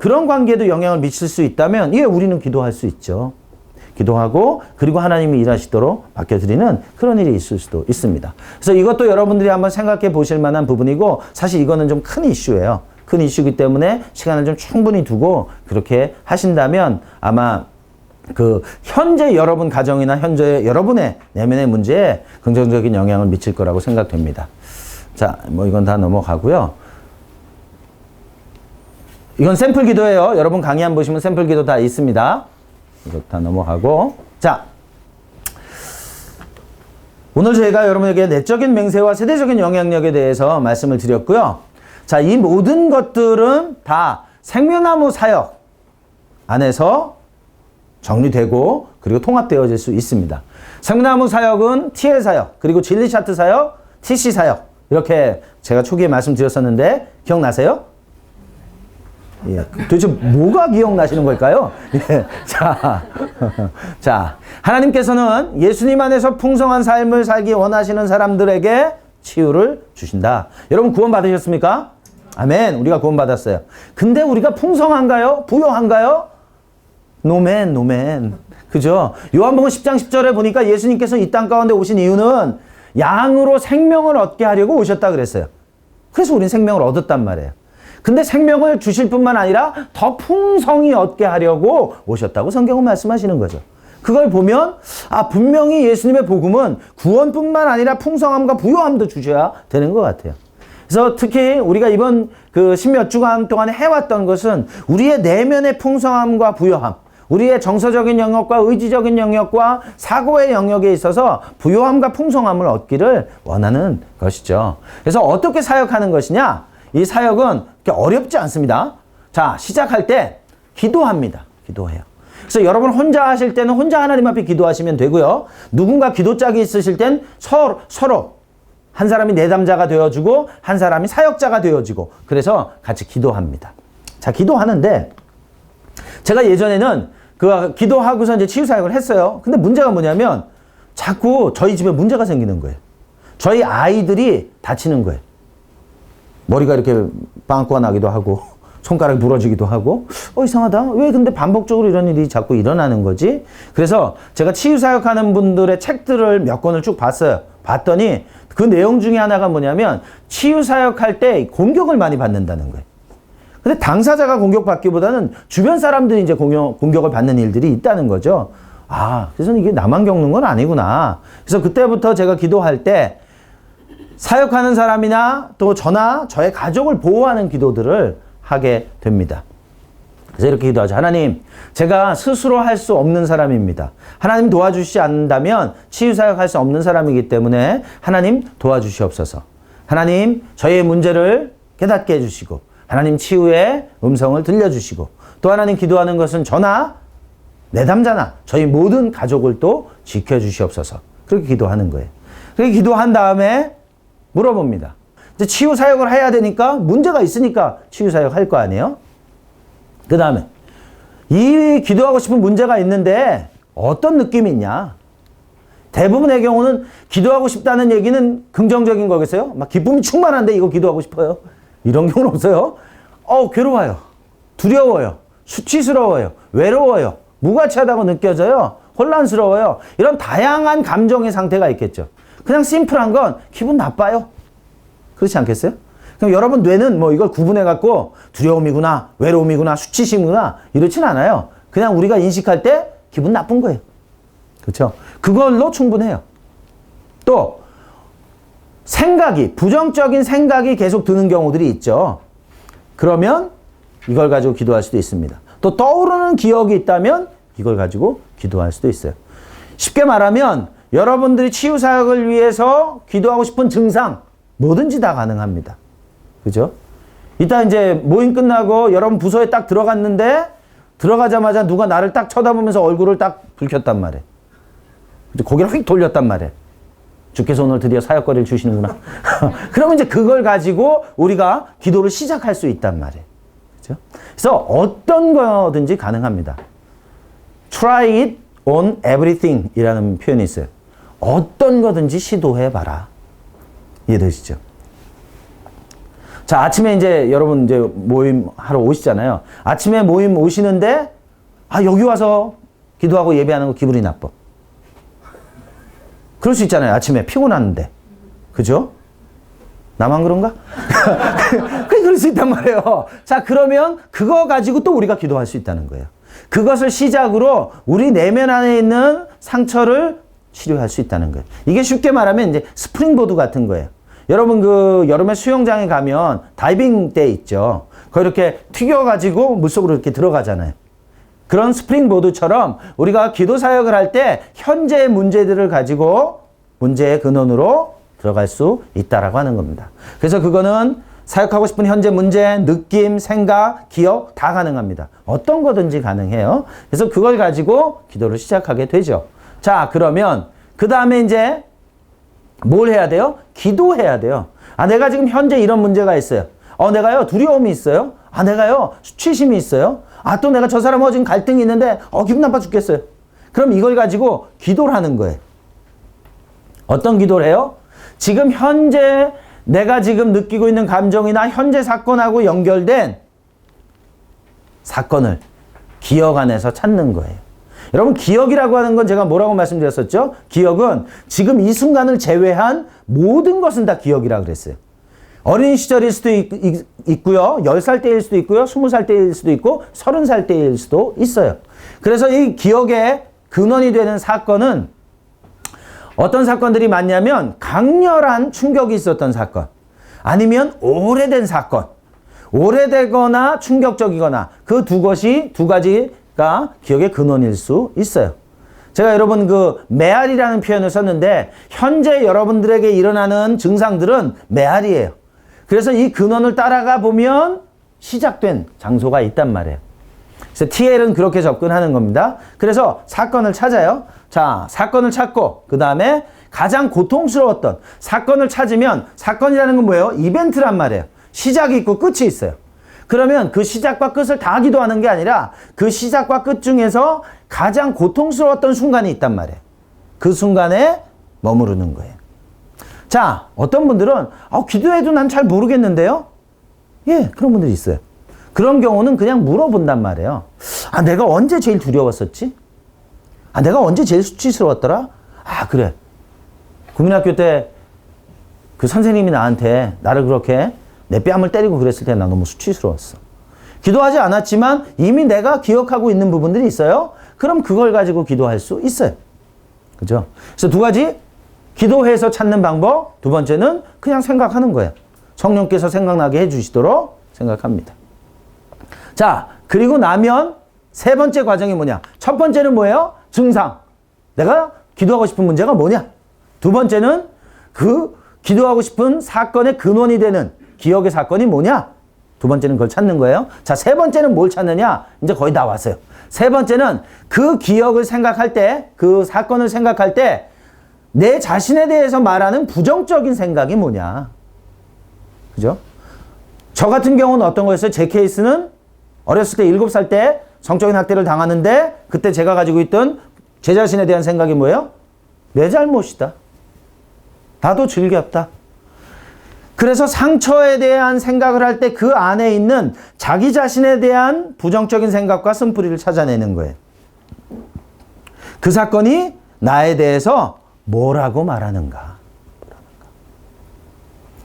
그런 관계에도 영향을 미칠 수 있다면 우리는 기도할 수 있죠. 기도하고 그리고 하나님이 일하시도록 맡겨드리는 그런 일이 있을 수도 있습니다. 그래서 이것도 여러분들이 한번 생각해 보실 만한 부분이고, 사실 이거는 좀 큰 이슈예요. 큰 이슈이기 때문에 시간을 좀 충분히 두고 그렇게 하신다면 아마 그 현재 여러분 가정이나 현재 여러분의 내면의 문제에 긍정적인 영향을 미칠 거라고 생각됩니다. 자, 이건 다 넘어가고요. 이건 샘플 기도예요. 여러분 강의 한 번 보시면 샘플 기도 다 있습니다. 이것 다 넘어가고. 자, 오늘 저희가 여러분에게 내적인 맹세와 세대적인 영향력에 대해서 말씀을 드렸고요. 자, 이 모든 것들은 다 생명나무 사역 안에서 정리되고 그리고 통합되어질 수 있습니다. 생명나무 사역은 TL 사역, 그리고 진리 차트 사역, TC 사역 이렇게 제가 초기에 말씀드렸었는데 기억나세요? 예, 도대체 뭐가 기억나시는 걸까요? 예, 자, 하나님께서는 예수님 안에서 풍성한 삶을 살기 원하시는 사람들에게 치유를 주신다. 여러분 구원 받으셨습니까? 아멘. 우리가 구원 받았어요. 근데 우리가 풍성한가요? 부요한가요? 노맨, 노맨. 그죠? 요한복음 10장 10절에 보니까 예수님께서 이 땅 가운데 오신 이유는 양으로 생명을 얻게 하려고 오셨다 그랬어요. 그래서 우린 생명을 얻었단 말이에요. 근데 생명을 주실 뿐만 아니라 더 풍성히 얻게 하려고 오셨다고 성경은 말씀하시는 거죠. 그걸 보면 분명히 예수님의 복음은 구원뿐만 아니라 풍성함과 부요함도 주셔야 되는 것 같아요. 그래서 특히 우리가 이번 그 십몇 주간 동안 해왔던 것은 우리의 내면의 풍성함과 부요함, 우리의 정서적인 영역과 의지적인 영역과 사고의 영역에 있어서 부요함과 풍성함을 얻기를 원하는 것이죠. 그래서 어떻게 사역하는 것이냐? 이 사역은 그렇게 어렵지 않습니다. 자, 시작할 때 기도합니다. 기도해요. 그래서 여러분 혼자 하실 때는 혼자 하나님 앞에 기도하시면 되고요. 누군가 기도짝이 있으실 땐 서로 한 사람이 내담자가 되어주고 한 사람이 사역자가 되어지고 그래서 같이 기도합니다. 자, 기도하는데 제가 예전에는 그 기도하고서 이제 치유사역을 했어요. 근데 문제가 뭐냐면 자꾸 저희 집에 문제가 생기는 거예요. 저희 아이들이 다치는 거예요. 머리가 이렇게 빵꾸가 나기도 하고 손가락이 부러지기도 하고 이상하다. 왜 근데 반복적으로 이런 일이 자꾸 일어나는 거지? 그래서 제가 치유사역하는 분들의 책들을 몇 권을 쭉 봤어요. 봤더니 그 내용 중에 하나가 뭐냐면 치유사역할 때 공격을 많이 받는다는 거예요. 근데 당사자가 공격받기보다는 주변 사람들이 이제 공격을 받는 일들이 있다는 거죠. 그래서 이게 나만 겪는 건 아니구나. 그래서 그때부터 제가 기도할 때 사역하는 사람이나 또 저나 저의 가족을 보호하는 기도들을 하게 됩니다. 그래서 이렇게 기도하죠. 하나님, 제가 스스로 할 수 없는 사람입니다. 하나님 도와주시지 않는다면 치유사역할 수 없는 사람이기 때문에 하나님 도와주시옵소서. 하나님, 저의 문제를 깨닫게 해주시고 하나님 치유의 음성을 들려주시고 또 하나님 기도하는 것은 저나 내담자나 저희 모든 가족을 또 지켜주시옵소서. 그렇게 기도하는 거예요. 그렇게 기도한 다음에 물어봅니다. 이제 치유사역을 해야 되니까 문제가 있으니까 치유사역 할 거 아니에요? 그 다음에 이 기도하고 싶은 문제가 있는데 어떤 느낌이 있냐? 대부분의 경우는 기도하고 싶다는 얘기는 긍정적인 거겠어요? 막 기쁨이 충만한데 이거 기도하고 싶어요. 이런 경우는 없어요. 괴로워요. 두려워요. 수치스러워요. 외로워요. 무가치하다고 느껴져요. 혼란스러워요. 이런 다양한 감정의 상태가 있겠죠. 그냥 심플한 건 기분 나빠요. 그렇지 않겠어요? 그럼 여러분 뇌는 뭐 이걸 구분해갖고 두려움이구나, 외로움이구나, 수치심이구나 이렇진 않아요. 그냥 우리가 인식할 때 기분 나쁜 거예요. 그렇죠? 그걸로 충분해요. 또 부정적인 생각이 계속 드는 경우들이 있죠. 그러면 이걸 가지고 기도할 수도 있습니다. 또 떠오르는 기억이 있다면 이걸 가지고 기도할 수도 있어요. 쉽게 말하면 여러분들이 치유사역을 위해서 기도하고 싶은 증상 뭐든지 다 가능합니다. 그죠? 이따 이제 모임 끝나고 여러분 부서에 딱 들어갔는데 들어가자마자 누가 나를 딱 쳐다보면서 얼굴을 딱 붉혔단 말이에요. 고개를 휙 돌렸단 말이에요. 주께서 오늘 드디어 사역거리를 주시는구나. 그러면 이제 그걸 가지고 우리가 기도를 시작할 수 있단 말이에요. 그죠? 그래서 어떤 거든지 가능합니다. Try it on everything 이라는 표현이 있어요. 어떤 거든지 시도해봐라. 이해되시죠? 자, 아침에 이제 여러분 이제 모임 하러 오시잖아요. 아침에 모임 오시는데, 여기 와서 기도하고 예배하는 거 기분이 나빠. 그럴 수 있잖아요. 아침에 피곤한데. 그죠? 나만 그런가? 그럴 수 있단 말이에요. 자, 그러면 그거 가지고 또 우리가 기도할 수 있다는 거예요. 그것을 시작으로 우리 내면 안에 있는 상처를 치료할 수 있다는 거예요. 이게 쉽게 말하면 이제 스프링보드 같은 거예요. 여러분 그 여름에 수영장에 가면 다이빙 때 있죠. 거기 이렇게 튀겨가지고 물속으로 이렇게 들어가잖아요. 그런 스프링보드처럼 우리가 기도 사역을 할 때 현재의 문제들을 가지고 문제의 근원으로 들어갈 수 있다라고 하는 겁니다. 그래서 그거는 사역하고 싶은 현재 문제, 느낌, 생각, 기억 다 가능합니다. 어떤 거든지 가능해요. 그래서 그걸 가지고 기도를 시작하게 되죠. 자, 그러면 그 다음에 이제 뭘 해야 돼요? 기도해야 돼요. 아, 내가 지금 현재 이런 문제가 있어요. 내가요, 두려움이 있어요. 아, 내가요, 수치심이 있어요. 아, 또 내가 저 사람하고 지금 갈등이 있는데, 기분 나빠 죽겠어요. 그럼 이걸 가지고 기도를 하는 거예요. 어떤 기도를 해요? 지금 현재 내가 지금 느끼고 있는 감정이나 현재 사건하고 연결된 사건을 기억 안에서 찾는 거예요. 여러분, 기억이라고 하는 건 제가 뭐라고 말씀드렸었죠? 기억은 지금 이 순간을 제외한 모든 것은 다 기억이라고 그랬어요. 어린 시절일 수도 있고요. 10살 때일 수도 있고요. 20살 때일 수도 있고 30살 때일 수도 있어요. 그래서 이 기억의 근원이 되는 사건은 어떤 사건들이 많냐면 강렬한 충격이 있었던 사건, 아니면 오래된 사건, 오래되거나 충격적이거나 그 두 가지가 기억의 근원일 수 있어요. 제가 여러분 그 메아리라는 표현을 썼는데 현재 여러분들에게 일어나는 증상들은 메아리예요. 그래서 이 근원을 따라가 보면 시작된 장소가 있단 말이에요. 그래서 TL은 그렇게 접근하는 겁니다. 그래서 사건을 찾아요. 자, 사건을 찾고 그 다음에 가장 고통스러웠던 사건을 찾으면 사건이라는 건 뭐예요? 이벤트란 말이에요. 시작이 있고 끝이 있어요. 그러면 그 시작과 끝을 다 기도하는 게 아니라 그 시작과 끝 중에서 가장 고통스러웠던 순간이 있단 말이에요. 그 순간에 머무르는 거예요. 자, 어떤 분들은 기도해도 난 잘 모르겠는데요? 예, 그런 분들이 있어요. 그런 경우는 그냥 물어본단 말이에요. 아, 내가 언제 제일 두려웠었지? 아, 내가 언제 제일 수치스러웠더라? 아, 그래. 국민학교 때 그 선생님이 나한테 나를 그렇게 내 뺨을 때리고 그랬을 때 나 너무 수치스러웠어. 기도하지 않았지만 이미 내가 기억하고 있는 부분들이 있어요. 그럼 그걸 가지고 기도할 수 있어요. 그죠? 그래서 두 가지, 기도해서 찾는 방법. 두 번째는 그냥 생각하는 거예요. 성령께서 생각나게 해주시도록 생각합니다. 자, 그리고 나면 세 번째 과정이 뭐냐? 첫 번째는 뭐예요? 증상. 내가 기도하고 싶은 문제가 뭐냐? 두 번째는 그 기도하고 싶은 사건의 근원이 되는 기억의 사건이 뭐냐? 두 번째는 그걸 찾는 거예요. 자, 세 번째는 뭘 찾느냐? 이제 거의 다 왔어요. 세 번째는 그 기억을 생각할 때, 그 사건을 생각할 때 내 자신에 대해서 말하는 부정적인 생각이 뭐냐? 그죠? 저 같은 경우는 어떤 거였어요? 제 케이스는 어렸을 때 7살 때 성적인 학대를 당하는데 그때 제가 가지고 있던 제 자신에 대한 생각이 뭐예요? 내 잘못이다. 나도 즐겼다. 그래서 상처에 대한 생각을 할 때 그 안에 있는 자기 자신에 대한 부정적인 생각과 쓴뿌리를 찾아내는 거예요. 그 사건이 나에 대해서 뭐라고 말하는가.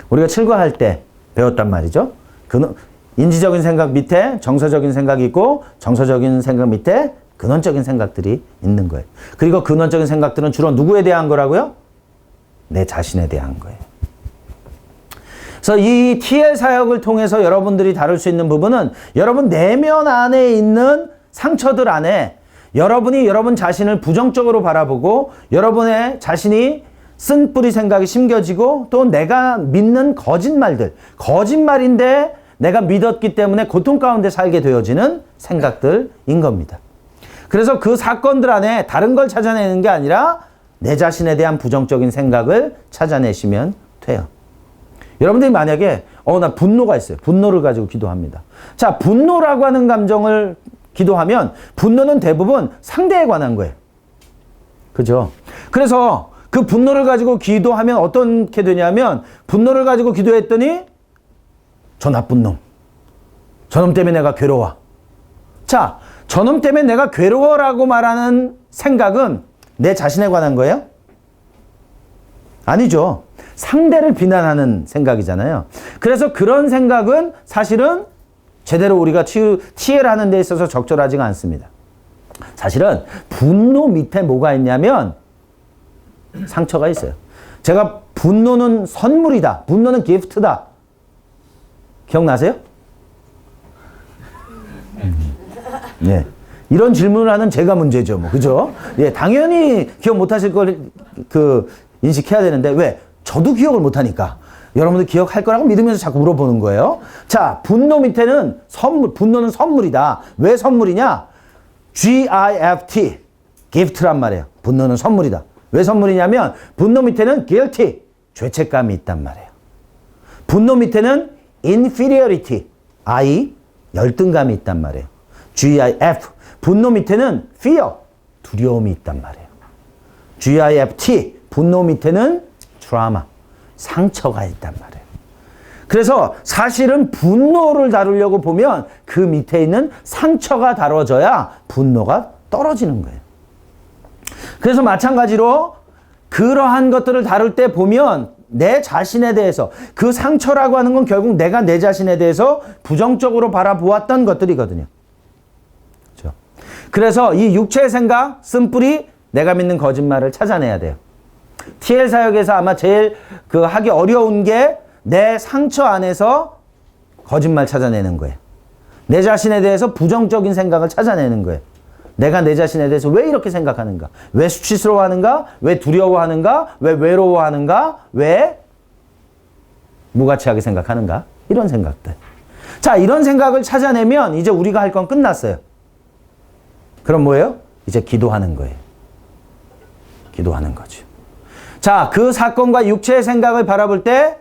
우리가 철거할 때 배웠단 말이죠. 인지적인 생각 밑에 정서적인 생각이 있고 정서적인 생각 밑에 근원적인 생각들이 있는 거예요. 그리고 근원적인 생각들은 주로 누구에 대한 거라고요? 내 자신에 대한 거예요. 그래서 이 TL 사역을 통해서 여러분들이 다룰 수 있는 부분은 여러분 내면 안에 있는 상처들 안에 여러분이 여러분 자신을 부정적으로 바라보고 여러분의 자신이 쓴뿌리 생각이 심겨지고 또 내가 믿는 거짓말들, 거짓말인데 내가 믿었기 때문에 고통 가운데 살게 되어지는 생각들인 겁니다. 그래서 그 사건들 안에 다른 걸 찾아내는 게 아니라 내 자신에 대한 부정적인 생각을 찾아내시면 돼요. 여러분들이 만약에 나 분노가 있어요. 분노를 가지고 기도합니다. 자, 분노라고 하는 감정을 기도하면 분노는 대부분 상대에 관한 거예요. 그죠? 그래서 그 분노를 가지고 기도하면 어떻게 되냐면 분노를 가지고 기도했더니 저 나쁜 놈. 저놈 때문에 내가 괴로워. 자, 저놈 때문에 내가 괴로워라고 말하는 생각은 내 자신에 관한 거예요? 아니죠. 상대를 비난하는 생각이잖아요. 그래서 그런 생각은 사실은 제대로 우리가 TL하는 데 있어서 적절하지가 않습니다. 사실은 분노 밑에 뭐가 있냐면 상처가 있어요. 제가 분노는 선물이다. 분노는 기프트다. 기억나세요? 네. 이런 질문을 하는 제가 문제죠. 뭐. 그죠? 예, 당연히 기억 못 하실 걸 인식해야 되는데 왜? 저도 기억을 못 하니까. 여러분들 기억할 거라고 믿으면서 자꾸 물어보는 거예요. 자, 분노 밑에는 선물, 분노는 선물이다. 왜 선물이냐? GIFT, gift란 말이에요. 분노는 선물이다. 왜 선물이냐면 분노 밑에는 guilty, 죄책감이 있단 말이에요. 분노 밑에는 inferiority, 열등감이 있단 말이에요. GIF, 분노 밑에는 fear, 두려움이 있단 말이에요. GIFT, 분노 밑에는 trauma, 상처가 있단 말이에요. 그래서 사실은 분노를 다루려고 보면 그 밑에 있는 상처가 다뤄져야 분노가 떨어지는 거예요. 그래서 마찬가지로 그러한 것들을 다룰 때 보면 내 자신에 대해서, 그 상처라고 하는 건 결국 내가 내 자신에 대해서 부정적으로 바라보았던 것들이거든요. 그렇죠? 그래서 이 육체의 생각, 쓴뿌리, 내가 믿는 거짓말을 찾아내야 돼요. TL 사역에서 아마 제일 하기 어려운 게 내 상처 안에서 거짓말 찾아내는 거예요. 내 자신에 대해서 부정적인 생각을 찾아내는 거예요. 내가 내 자신에 대해서 왜 이렇게 생각하는가? 왜 수치스러워하는가? 왜 두려워하는가? 왜 외로워하는가? 왜 무가치하게 생각하는가? 이런 생각들. 자, 이런 생각을 찾아내면 이제 우리가 할 건 끝났어요. 그럼 뭐예요? 이제 기도하는 거예요. 기도하는 거죠. 자, 그 사건과 육체의 생각을 바라볼 때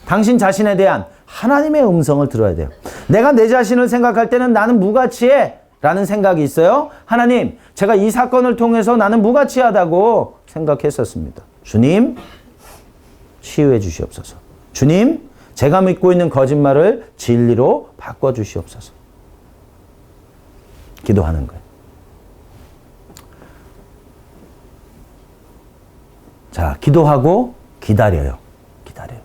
당신 자신에 대한 하나님의 음성을 들어야 돼요. 내가 내 자신을 생각할 때는 나는 무가치해 라는 생각이 있어요. 하나님, 제가 이 사건을 통해서 나는 무가치하다고 생각했었습니다. 주님, 치유해 주시옵소서. 주님, 제가 믿고 있는 거짓말을 진리로 바꿔주시옵소서. 기도하는 거예요. 자, 기도하고 기다려요. 기다려요.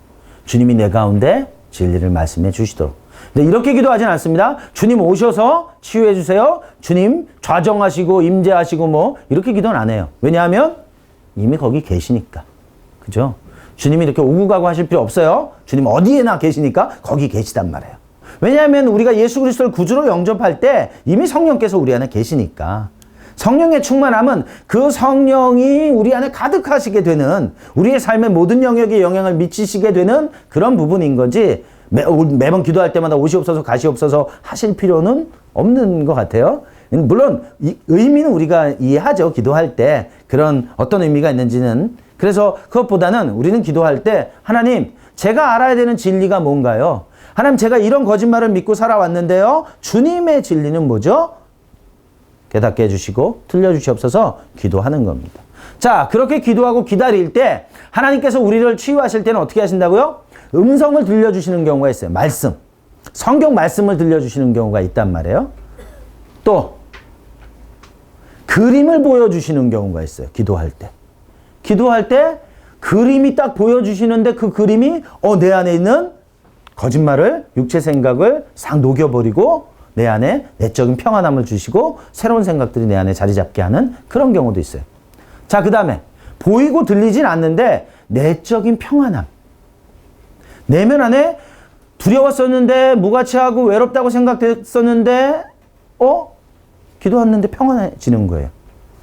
주님이 내 가운데 진리를 말씀해 주시도록. 근데 이렇게 기도하진 않습니다. 주님 오셔서 치유해 주세요. 주님 좌정하시고 임재하시고 뭐 이렇게 기도는 안 해요. 왜냐하면 이미 거기 계시니까. 그죠? 주님이 이렇게 오고 가고 하실 필요 없어요. 주님 어디에나 계시니까 거기 계시단 말이에요. 왜냐하면 우리가 예수 그리스도를 구주로 영접할 때 이미 성령께서 우리 안에 계시니까. 성령의 충만함은 그 성령이 우리 안에 가득하시게 되는, 우리의 삶의 모든 영역에 영향을 미치시게 되는 그런 부분인 거지, 매번 기도할 때마다 오시옵소서 가시옵소서 하실 필요는 없는 것 같아요. 물론 의미는 우리가 이해하죠. 기도할 때 그런 어떤 의미가 있는지는. 그래서 그것보다는 우리는 기도할 때 하나님, 제가 알아야 되는 진리가 뭔가요? 하나님, 제가 이런 거짓말을 믿고 살아왔는데요. 주님의 진리는 뭐죠? 깨닫게 해주시고 들려주시옵소서 기도하는 겁니다. 자, 그렇게 기도하고 기다릴 때 하나님께서 우리를 치유하실 때는 어떻게 하신다고요? 음성을 들려주시는 경우가 있어요. 말씀. 성경 말씀을 들려주시는 경우가 있단 말이에요. 또 그림을 보여주시는 경우가 있어요. 기도할 때. 기도할 때 그림이 딱 보여주시는데 그 그림이 내 안에 있는 거짓말을, 육체 생각을 싹 녹여버리고 내 안에 내적인 평안함을 주시고 새로운 생각들이 내 안에 자리 잡게 하는 그런 경우도 있어요. 자, 그 다음에 보이고 들리진 않는데 내적인 평안함. 내면 안에 두려웠었는데 무가치하고 외롭다고 생각했었는데 기도했는데 평안해지는 거예요.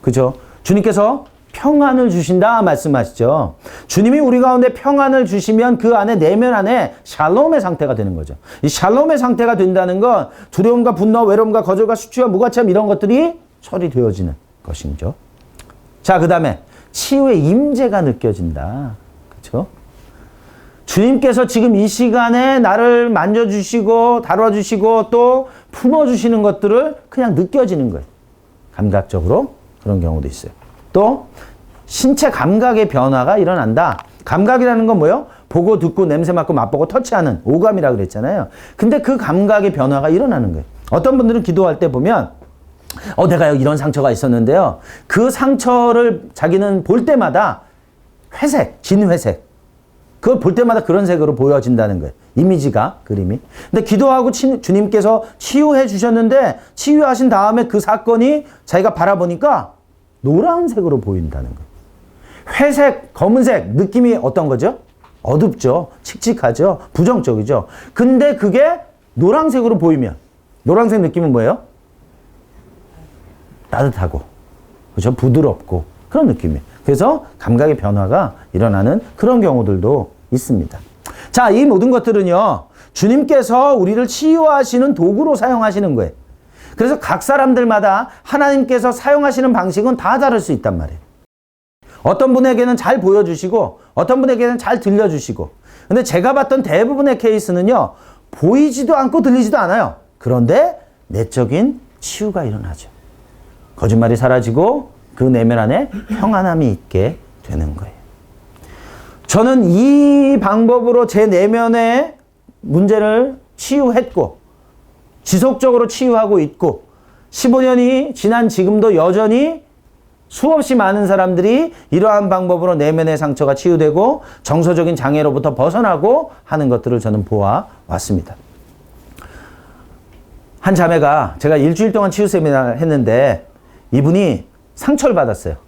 그죠? 주님께서 평안을 주신다 말씀하시죠. 주님이 우리 가운데 평안을 주시면 그 안에 내면 안에 샬롬의 상태가 되는 거죠. 이 샬롬의 상태가 된다는 건 두려움과 분노, 외로움과 거절과 수치와 무가치함 이런 것들이 처리되어지는 것이죠. 자, 그 다음에 치유의 임재가 느껴진다. 그렇죠? 주님께서 지금 이 시간에 나를 만져주시고 다뤄주시고 또 품어주시는 것들을 그냥 느껴지는 거예요. 감각적으로 그런 경우도 있어요. 또 신체 감각의 변화가 일어난다. 감각이라는 건 뭐예요? 보고 듣고 냄새 맡고 맛보고 터치하는 오감이라고 그랬잖아요. 근데 그 감각의 변화가 일어나는 거예요. 어떤 분들은 기도할 때 보면 내가 여기 이런 상처가 있었는데요. 그 상처를 자기는 볼 때마다 회색, 진회색. 그걸 볼 때마다 그런 색으로 보여진다는 거예요. 이미지가, 그림이. 근데 기도하고 주님께서 치유해 주셨는데 치유하신 다음에 그 사건이 자기가 바라보니까 노란색으로 보인다는 거예요. 회색, 검은색 느낌이 어떤 거죠? 어둡죠. 칙칙하죠. 부정적이죠. 근데 그게 노란색으로 보이면 노란색 느낌은 뭐예요? 따뜻하고, 그렇죠? 부드럽고 그런 느낌이에요. 그래서 감각의 변화가 일어나는 그런 경우들도 있습니다. 자, 자, 이 모든 것들은요, 주님께서 우리를 치유하시는 도구로 사용하시는 거예요. 그래서 각 사람들마다 하나님께서 사용하시는 방식은 다 다를 수 있단 말이에요. 어떤 분에게는 잘 보여주시고 어떤 분에게는 잘 들려주시고, 근데 제가 봤던 대부분의 케이스는요, 보이지도 않고 들리지도 않아요. 그런데 내적인 치유가 일어나죠. 거짓말이 사라지고 그 내면 안에 평안함이 있게 되는 거예요. 저는 이 방법으로 제 내면의 문제를 치유했고 지속적으로 치유하고 있고 15년이 지난 지금도 여전히 수없이 많은 사람들이 이러한 방법으로 내면의 상처가 치유되고 정서적인 장애로부터 벗어나고 하는 것들을 저는 보아왔습니다. 한 자매가 제가 일주일 동안 치유 세미나를 했는데 이분이 상처를 받았어요.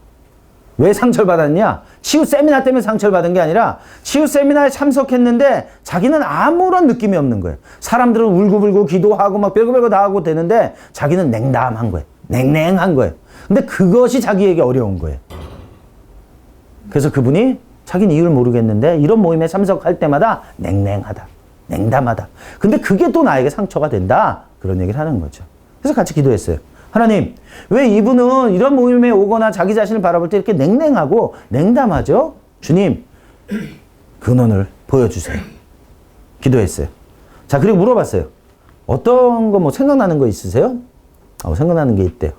왜 상처를 받았냐? 치유 세미나 때문에 상처를 받은 게 아니라 치유 세미나에 참석했는데 자기는 아무런 느낌이 없는 거예요. 사람들은 울고불고 기도하고 막 별거 다 하고 되는데 자기는 냉담한 거예요. 냉랭한 거예요. 근데 그것이 자기에게 어려운 거예요. 그래서 그분이 자기는 이유를 모르겠는데 이런 모임에 참석할 때마다 냉랭하다, 냉담하다. 근데 그게 또 나에게 상처가 된다. 그런 얘기를 하는 거죠. 그래서 같이 기도했어요. 하나님, 왜 이분은 이런 모임에 오거나 자기 자신을 바라볼 때 이렇게 냉랭하고 냉담하죠? 주님, 근원을 보여주세요. 기도했어요. 자, 그리고 물어봤어요. 어떤 거 뭐 생각나는 거 있으세요? 생각나는 게 있대요.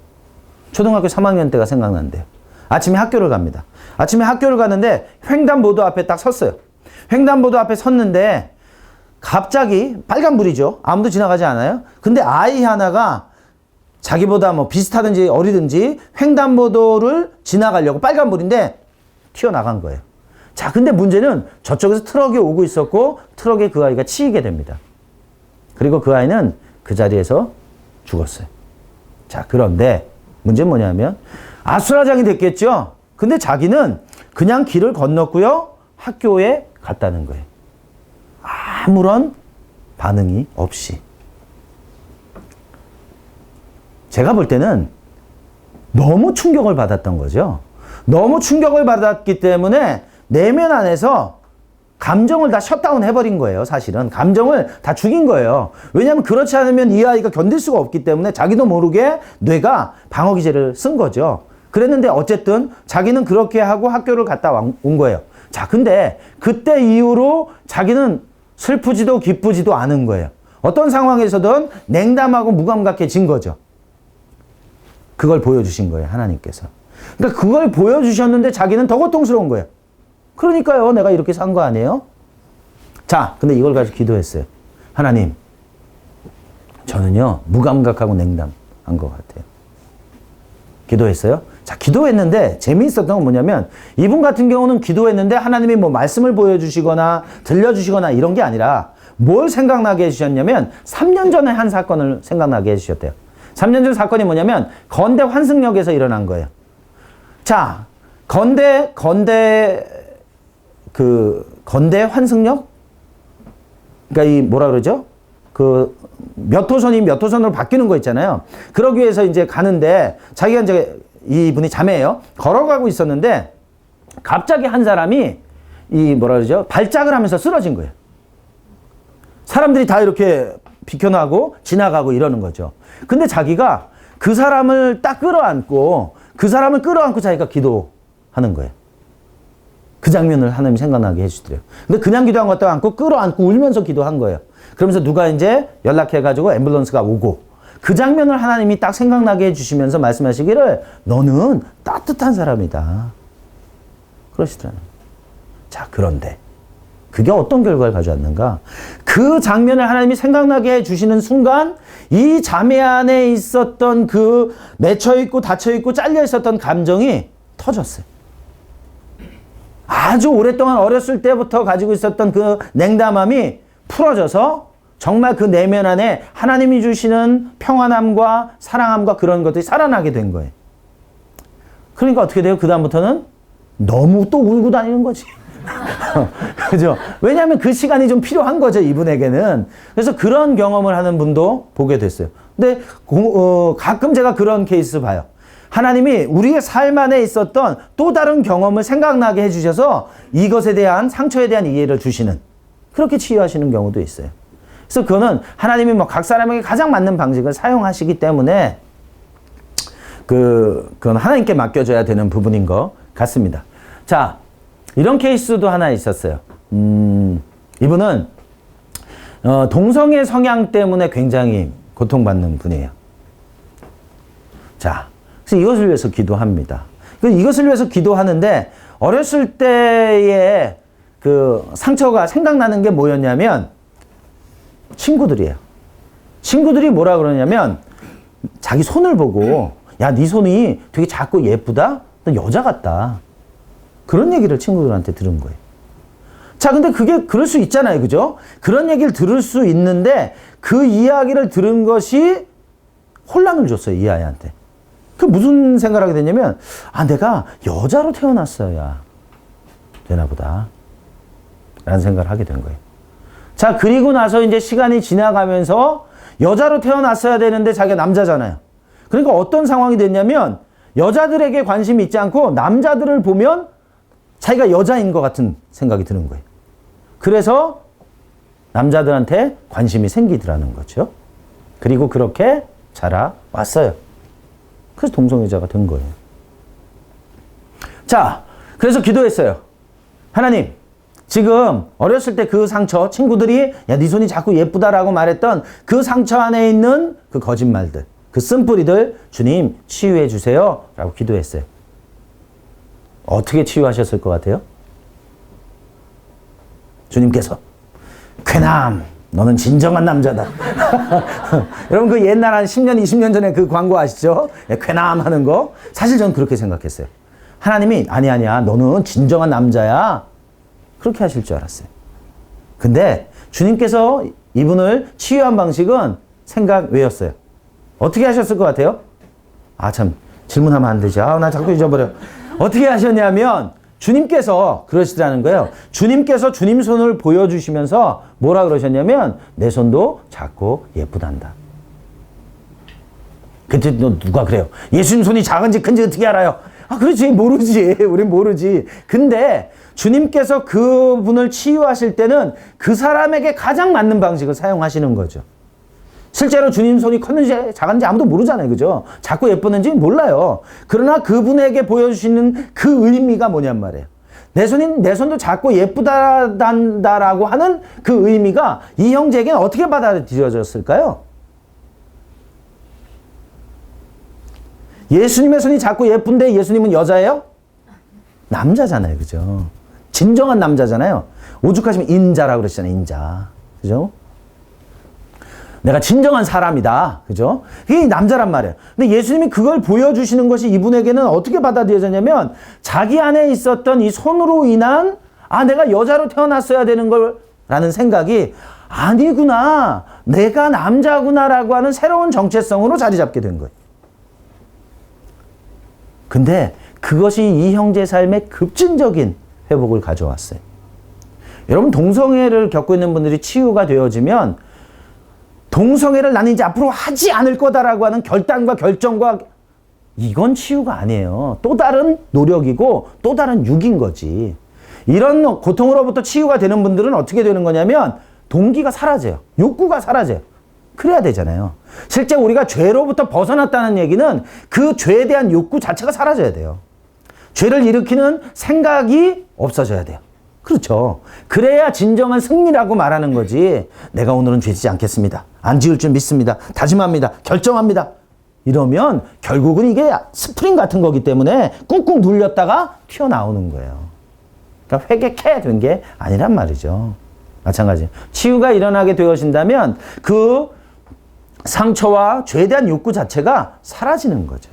초등학교 3학년 때가 생각난대요. 아침에 학교를 갑니다. 아침에 학교를 가는데 횡단보도 앞에 딱 섰어요. 횡단보도 앞에 섰는데 갑자기 빨간불이죠. 아무도 지나가지 않아요. 근데 아이 하나가 자기보다 뭐 비슷하든지 어리든지 횡단보도를 지나가려고 빨간불인데 튀어나간 거예요. 자, 근데 문제는 저쪽에서 트럭이 오고 있었고 트럭에 그 아이가 치이게 됩니다. 그리고 그 아이는 그 자리에서 죽었어요. 자, 그런데 문제는 뭐냐면 아수라장이 됐겠죠. 근데 자기는 그냥 길을 건넜고요. 학교에 갔다는 거예요. 아무런 반응이 없이. 제가 볼 때는 너무 충격을 받았던 거죠. 너무 충격을 받았기 때문에 내면 안에서 감정을 다 셧다운 해버린 거예요. 사실은 감정을 다 죽인 거예요. 왜냐하면 그렇지 않으면 이 아이가 견딜 수가 없기 때문에 자기도 모르게 뇌가 방어기제를 쓴 거죠. 그랬는데 어쨌든 자기는 그렇게 하고 학교를 갔다 온 거예요. 자, 근데 그때 이후로 자기는 슬프지도 기쁘지도 않은 거예요. 어떤 상황에서든 냉담하고 무감각해진 거죠. 그걸 보여주신 거예요, 하나님께서. 그러니까 그걸 보여주셨는데 자기는 더 고통스러운 거예요. 그러니까요, 내가 이렇게 산 거 아니에요? 자, 근데 이걸 가지고 기도했어요. 하나님, 저는요, 무감각하고 냉담한 것 같아요. 기도했어요? 자, 기도했는데 재미있었던 건 뭐냐면 이분 같은 경우는 기도했는데 하나님이 뭐 말씀을 보여주시거나 들려주시거나 이런 게 아니라 뭘 생각나게 해주셨냐면 3년 전에 한 사건을 생각나게 해주셨대요. 3년 전 사건이 뭐냐면 건대 환승역에서 일어난 거예요. 자, 건대 환승역? 그러니까 이 뭐라 그러죠? 그 몇 호선이 몇 호선으로 바뀌는 거 있잖아요. 그러기 위해서 이제 가는데 자기가 이제 이분이 자매예요. 걸어가고 있었는데 갑자기 한 사람이 이 뭐라 그러죠? 발작을 하면서 쓰러진 거예요. 사람들이 다 이렇게 비켜나고 지나가고 이러는 거죠. 근데 자기가 그 사람을 딱 끌어안고 자기가 기도하는 거예요. 그 장면을 하나님이 생각나게 해주더래요. 근데 그냥 기도한 것도 않고 끌어안고 울면서 기도한 거예요. 그러면서 누가 이제 연락해가지고 앰뷸런스가 오고 그 장면을 하나님이 딱 생각나게 해주시면서 말씀하시기를 너는 따뜻한 사람이다. 그러시더라고요. 자, 그런데 그게 어떤 결과를 가져왔는가? 그 장면을 하나님이 생각나게 해주시는 순간 이 자매 안에 있었던 그 맺혀있고 닫혀있고 잘려있었던 감정이 터졌어요. 아주 오랫동안 어렸을 때부터 가지고 있었던 그 냉담함이 풀어져서 정말 그 내면 안에 하나님이 주시는 평안함과 사랑함과 그런 것들이 살아나게 된 거예요. 그러니까 어떻게 돼요? 그다음부터는 너무 또 울고 다니는 거지. 그죠? 왜냐하면 그 시간이 좀 필요한 거죠, 이분에게는. 그래서 그런 경험을 하는 분도 보게 됐어요. 근데 가끔 제가 그런 케이스 봐요. 하나님이 우리의 삶 안에 있었던 또 다른 경험을 생각나게 해주셔서 이것에 대한 상처에 대한 이해를 주시는 그렇게 치유하시는 경우도 있어요. 그래서 그거는 하나님이 뭐 각 사람에게 가장 맞는 방식을 사용하시기 때문에 그건 하나님께 맡겨줘야 되는 부분인 것 같습니다. 자, 이런 케이스도 하나 있었어요. 이분은 동성애 성향 때문에 굉장히 고통받는 분이에요. 자, 그래서 이것을 위해서 기도합니다. 이것을 위해서 기도하는데 어렸을 때의 그 상처가 생각나는 게 뭐였냐면 친구들이에요. 친구들이 뭐라 그러냐면 자기 손을 보고 야, 네 손이 되게 작고 예쁘다? 너 여자 같다. 그런 얘기를 친구들한테 들은 거예요. 자, 근데 그게 그럴 수 있잖아요. 그죠? 그런 얘기를 들을 수 있는데 그 이야기를 들은 것이 혼란을 줬어요. 이 아이한테. 그 무슨 생각을 하게 됐냐면 아, 내가 여자로 태어났어야 되나 보다. 라는 생각을 하게 된 거예요. 자, 그리고 나서 이제 시간이 지나가면서 여자로 태어났어야 되는데 자기가 남자잖아요. 그러니까 어떤 상황이 됐냐면 여자들에게 관심이 있지 않고 남자들을 보면 자기가 여자인 것 같은 생각이 드는 거예요. 그래서 남자들한테 관심이 생기더라는 거죠. 그리고 그렇게 자라왔어요. 그래서 동성애자가 된 거예요. 자, 그래서 기도했어요. 하나님, 지금 어렸을 때 그 상처, 친구들이 야, 네 손이 자꾸 예쁘다라고 말했던 그 상처 안에 있는 그 거짓말들, 그 쓴뿌리들 주님 치유해 주세요 라고 기도했어요. 어떻게 치유하셨을 것 같아요? 주님께서 쾌남, 너는 진정한 남자다. 여러분 그 옛날 한 10년, 20년 전에 그 광고 아시죠? 쾌남 하는 거. 사실 저는 그렇게 생각했어요. 하나님이 아니야, 너는 진정한 남자야. 그렇게 하실 줄 알았어요. 근데 주님께서 이분을 치유한 방식은 생각 외였어요. 어떻게 하셨을 것 같아요? 아, 참, 질문하면 안 되죠. 아, 나 자꾸 잊어버려. 어떻게 하셨냐면, 주님께서 그러시더라는 거예요. 주님께서 주님 손을 보여주시면서 뭐라 그러셨냐면, 내 손도 작고 예쁘단다. 그때 너 누가 그래요? 예수님 손이 작은지 큰지 어떻게 알아요? 아, 그렇지. 모르지. 우린 모르지. 근데 주님께서 그분을 치유하실 때는 그 사람에게 가장 맞는 방식을 사용하시는 거죠. 실제로 주님 손이 컸는지 작은지 아무도 모르잖아요. 그죠? 작고 예쁘는지 몰라요. 그러나 그분에게 보여주시는 그 의미가 뭐냔 말이에요. 내 손도 작고 예쁘다라고 하는 그 의미가 이 형제에게는 어떻게 받아들여졌을까요? 예수님의 손이 작고 예쁜데 예수님은 여자예요? 남자잖아요. 그죠? 진정한 남자잖아요. 오죽하시면 인자라고 그러시잖아요. 인자. 그죠? 내가 진정한 사람이다. 그죠? 그게 남자란 말이에요. 근데 예수님이 그걸 보여주시는 것이 이분에게는 어떻게 받아들여졌냐면 자기 안에 있었던 이 손으로 인한 아, 내가 여자로 태어났어야 되는 걸 라는 생각이 아니구나. 내가 남자구나라고 하는 새로운 정체성으로 자리 잡게 된 거예요. 근데 그것이 이 형제 삶에 급진적인 회복을 가져왔어요. 여러분, 동성애를 겪고 있는 분들이 치유가 되어지면 동성애를 나는 이제 앞으로 하지 않을 거다라고 하는 결단과 결정과 이건 치유가 아니에요. 또 다른 노력이고 또 다른 육인 거지. 이런 고통으로부터 치유가 되는 분들은 어떻게 되는 거냐면 동기가 사라져요. 욕구가 사라져요. 그래야 되잖아요. 실제 우리가 죄로부터 벗어났다는 얘기는 그 죄에 대한 욕구 자체가 사라져야 돼요. 죄를 일으키는 생각이 없어져야 돼요. 그렇죠. 그래야 진정한 승리라고 말하는 거지. 내가 오늘은 죄 짓지 않겠습니다. 안 지을 줄 믿습니다. 다짐합니다. 결정합니다. 이러면 결국은 이게 스프링 같은 거기 때문에 꾹꾹 눌렸다가 튀어나오는 거예요. 그러니까 회개해야 되는 게 아니란 말이죠. 마찬가지. 치유가 일어나게 되어진다면 그 상처와 죄에 대한 욕구 자체가 사라지는 거죠.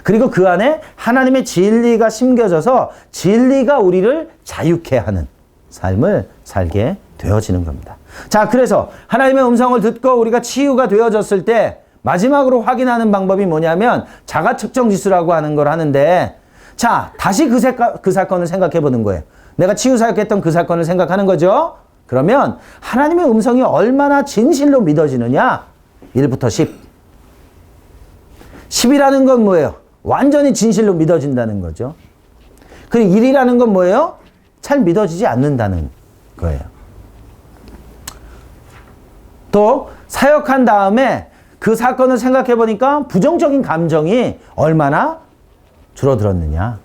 그리고 그 안에 하나님의 진리가 심겨져서 진리가 우리를 자유케 하는 삶을 살게 되어지는 겁니다. 자, 그래서 하나님의 음성을 듣고 우리가 치유가 되어졌을 때 마지막으로 확인하는 방법이 뭐냐면 자가측정 지수라고 하는 걸 하는데, 자, 다시 그 사건을 생각해 보는 거예요. 내가 치유사역했던 그 사건을 생각하는 거죠. 그러면 하나님의 음성이 얼마나 진실로 믿어지느냐? 1부터 10. 10이라는 건 뭐예요? 완전히 진실로 믿어진다는 거죠. 그리고 1이라는 건 뭐예요? 잘 믿어지지 않는다는 거예요. 또 사역한 다음에 그 사건을 생각해 보니까 부정적인 감정이 얼마나 줄어들었느냐.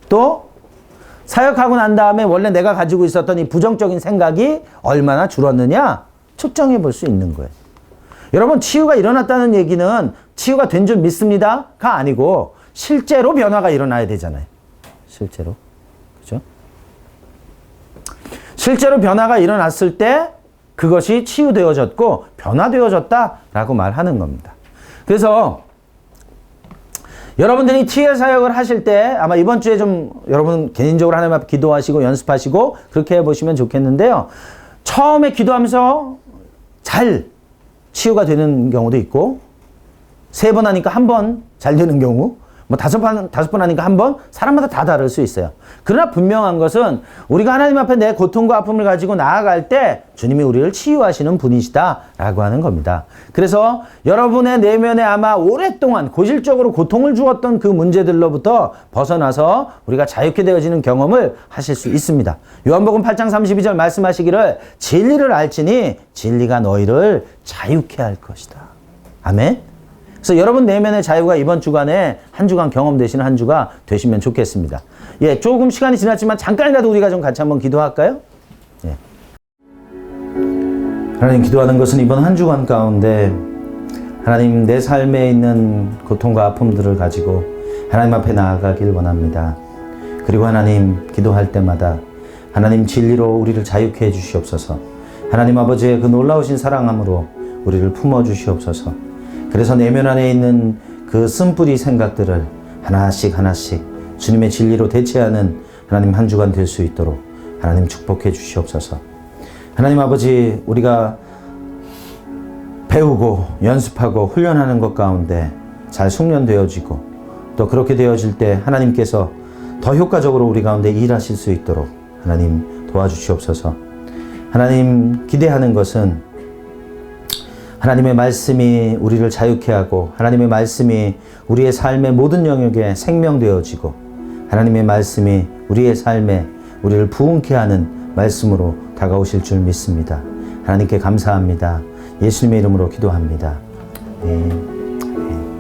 또 사역하고 난 다음에 원래 내가 가지고 있었던 이 부정적인 생각이 얼마나 줄었느냐 측정해 볼 수 있는 거예요. 여러분, 치유가 일어났다는 얘기는 치유가 된 줄 믿습니다가 아니고 실제로 변화가 일어나야 되잖아요. 실제로. 그죠? 실제로 변화가 일어났을 때 그것이 치유되어졌고 변화되어졌다라고 말하는 겁니다. 그래서 여러분들이 치유 사역을 하실 때 아마 이번 주에 좀 여러분 개인적으로 하나님 앞에 기도하시고 연습하시고 그렇게 해보시면 좋겠는데요. 처음에 기도하면서 잘 치유가 되는 경우도 있고 3번 하니까 1번 잘 되는 경우 뭐 5번 하니까 1번 사람마다 다 다를 수 있어요. 그러나 분명한 것은 우리가 하나님 앞에 내 고통과 아픔을 가지고 나아갈 때 주님이 우리를 치유하시는 분이시다라고 하는 겁니다. 그래서 여러분의 내면에 아마 오랫동안 고질적으로 고통을 주었던 그 문제들로부터 벗어나서 우리가 자유케 되어지는 경험을 하실 수 있습니다. 요한복음 8장 32절 말씀하시기를 진리를 알지니 진리가 너희를 자유케 할 것이다. 아멘. 그래서 여러분 내면의 자유가 이번 주간에 한 주간 경험되시는 한 주가 되시면 좋겠습니다. 예, 조금 시간이 지났지만 잠깐이라도 우리가 좀 같이 한번 기도할까요? 예. 하나님, 기도하는 것은 이번 한 주간 가운데 하나님 내 삶에 있는 고통과 아픔들을 가지고 하나님 앞에 나아가길 원합니다. 그리고 하나님 기도할 때마다 하나님 진리로 우리를 자유케 해 주시옵소서. 하나님 아버지의 그 놀라우신 사랑함으로 우리를 품어 주시옵소서. 그래서 내면 안에 있는 그 쓴뿌리 생각들을 하나씩 하나씩 주님의 진리로 대체하는 하나님 한 주간 될 수 있도록 하나님 축복해 주시옵소서. 하나님 아버지, 우리가 배우고 연습하고 훈련하는 것 가운데 잘 숙련되어지고 또 그렇게 되어질 때 하나님께서 더 효과적으로 우리 가운데 일하실 수 있도록 하나님 도와주시옵소서. 하나님, 기대하는 것은 하나님의 말씀이 우리를 자유케 하고 하나님의 말씀이 우리의 삶의 모든 영역에 생명되어지고 하나님의 말씀이 우리의 삶에 우리를 부흥케 하는 말씀으로 다가오실 줄 믿습니다. 하나님께 감사합니다. 예수님의 이름으로 기도합니다. 네. 네.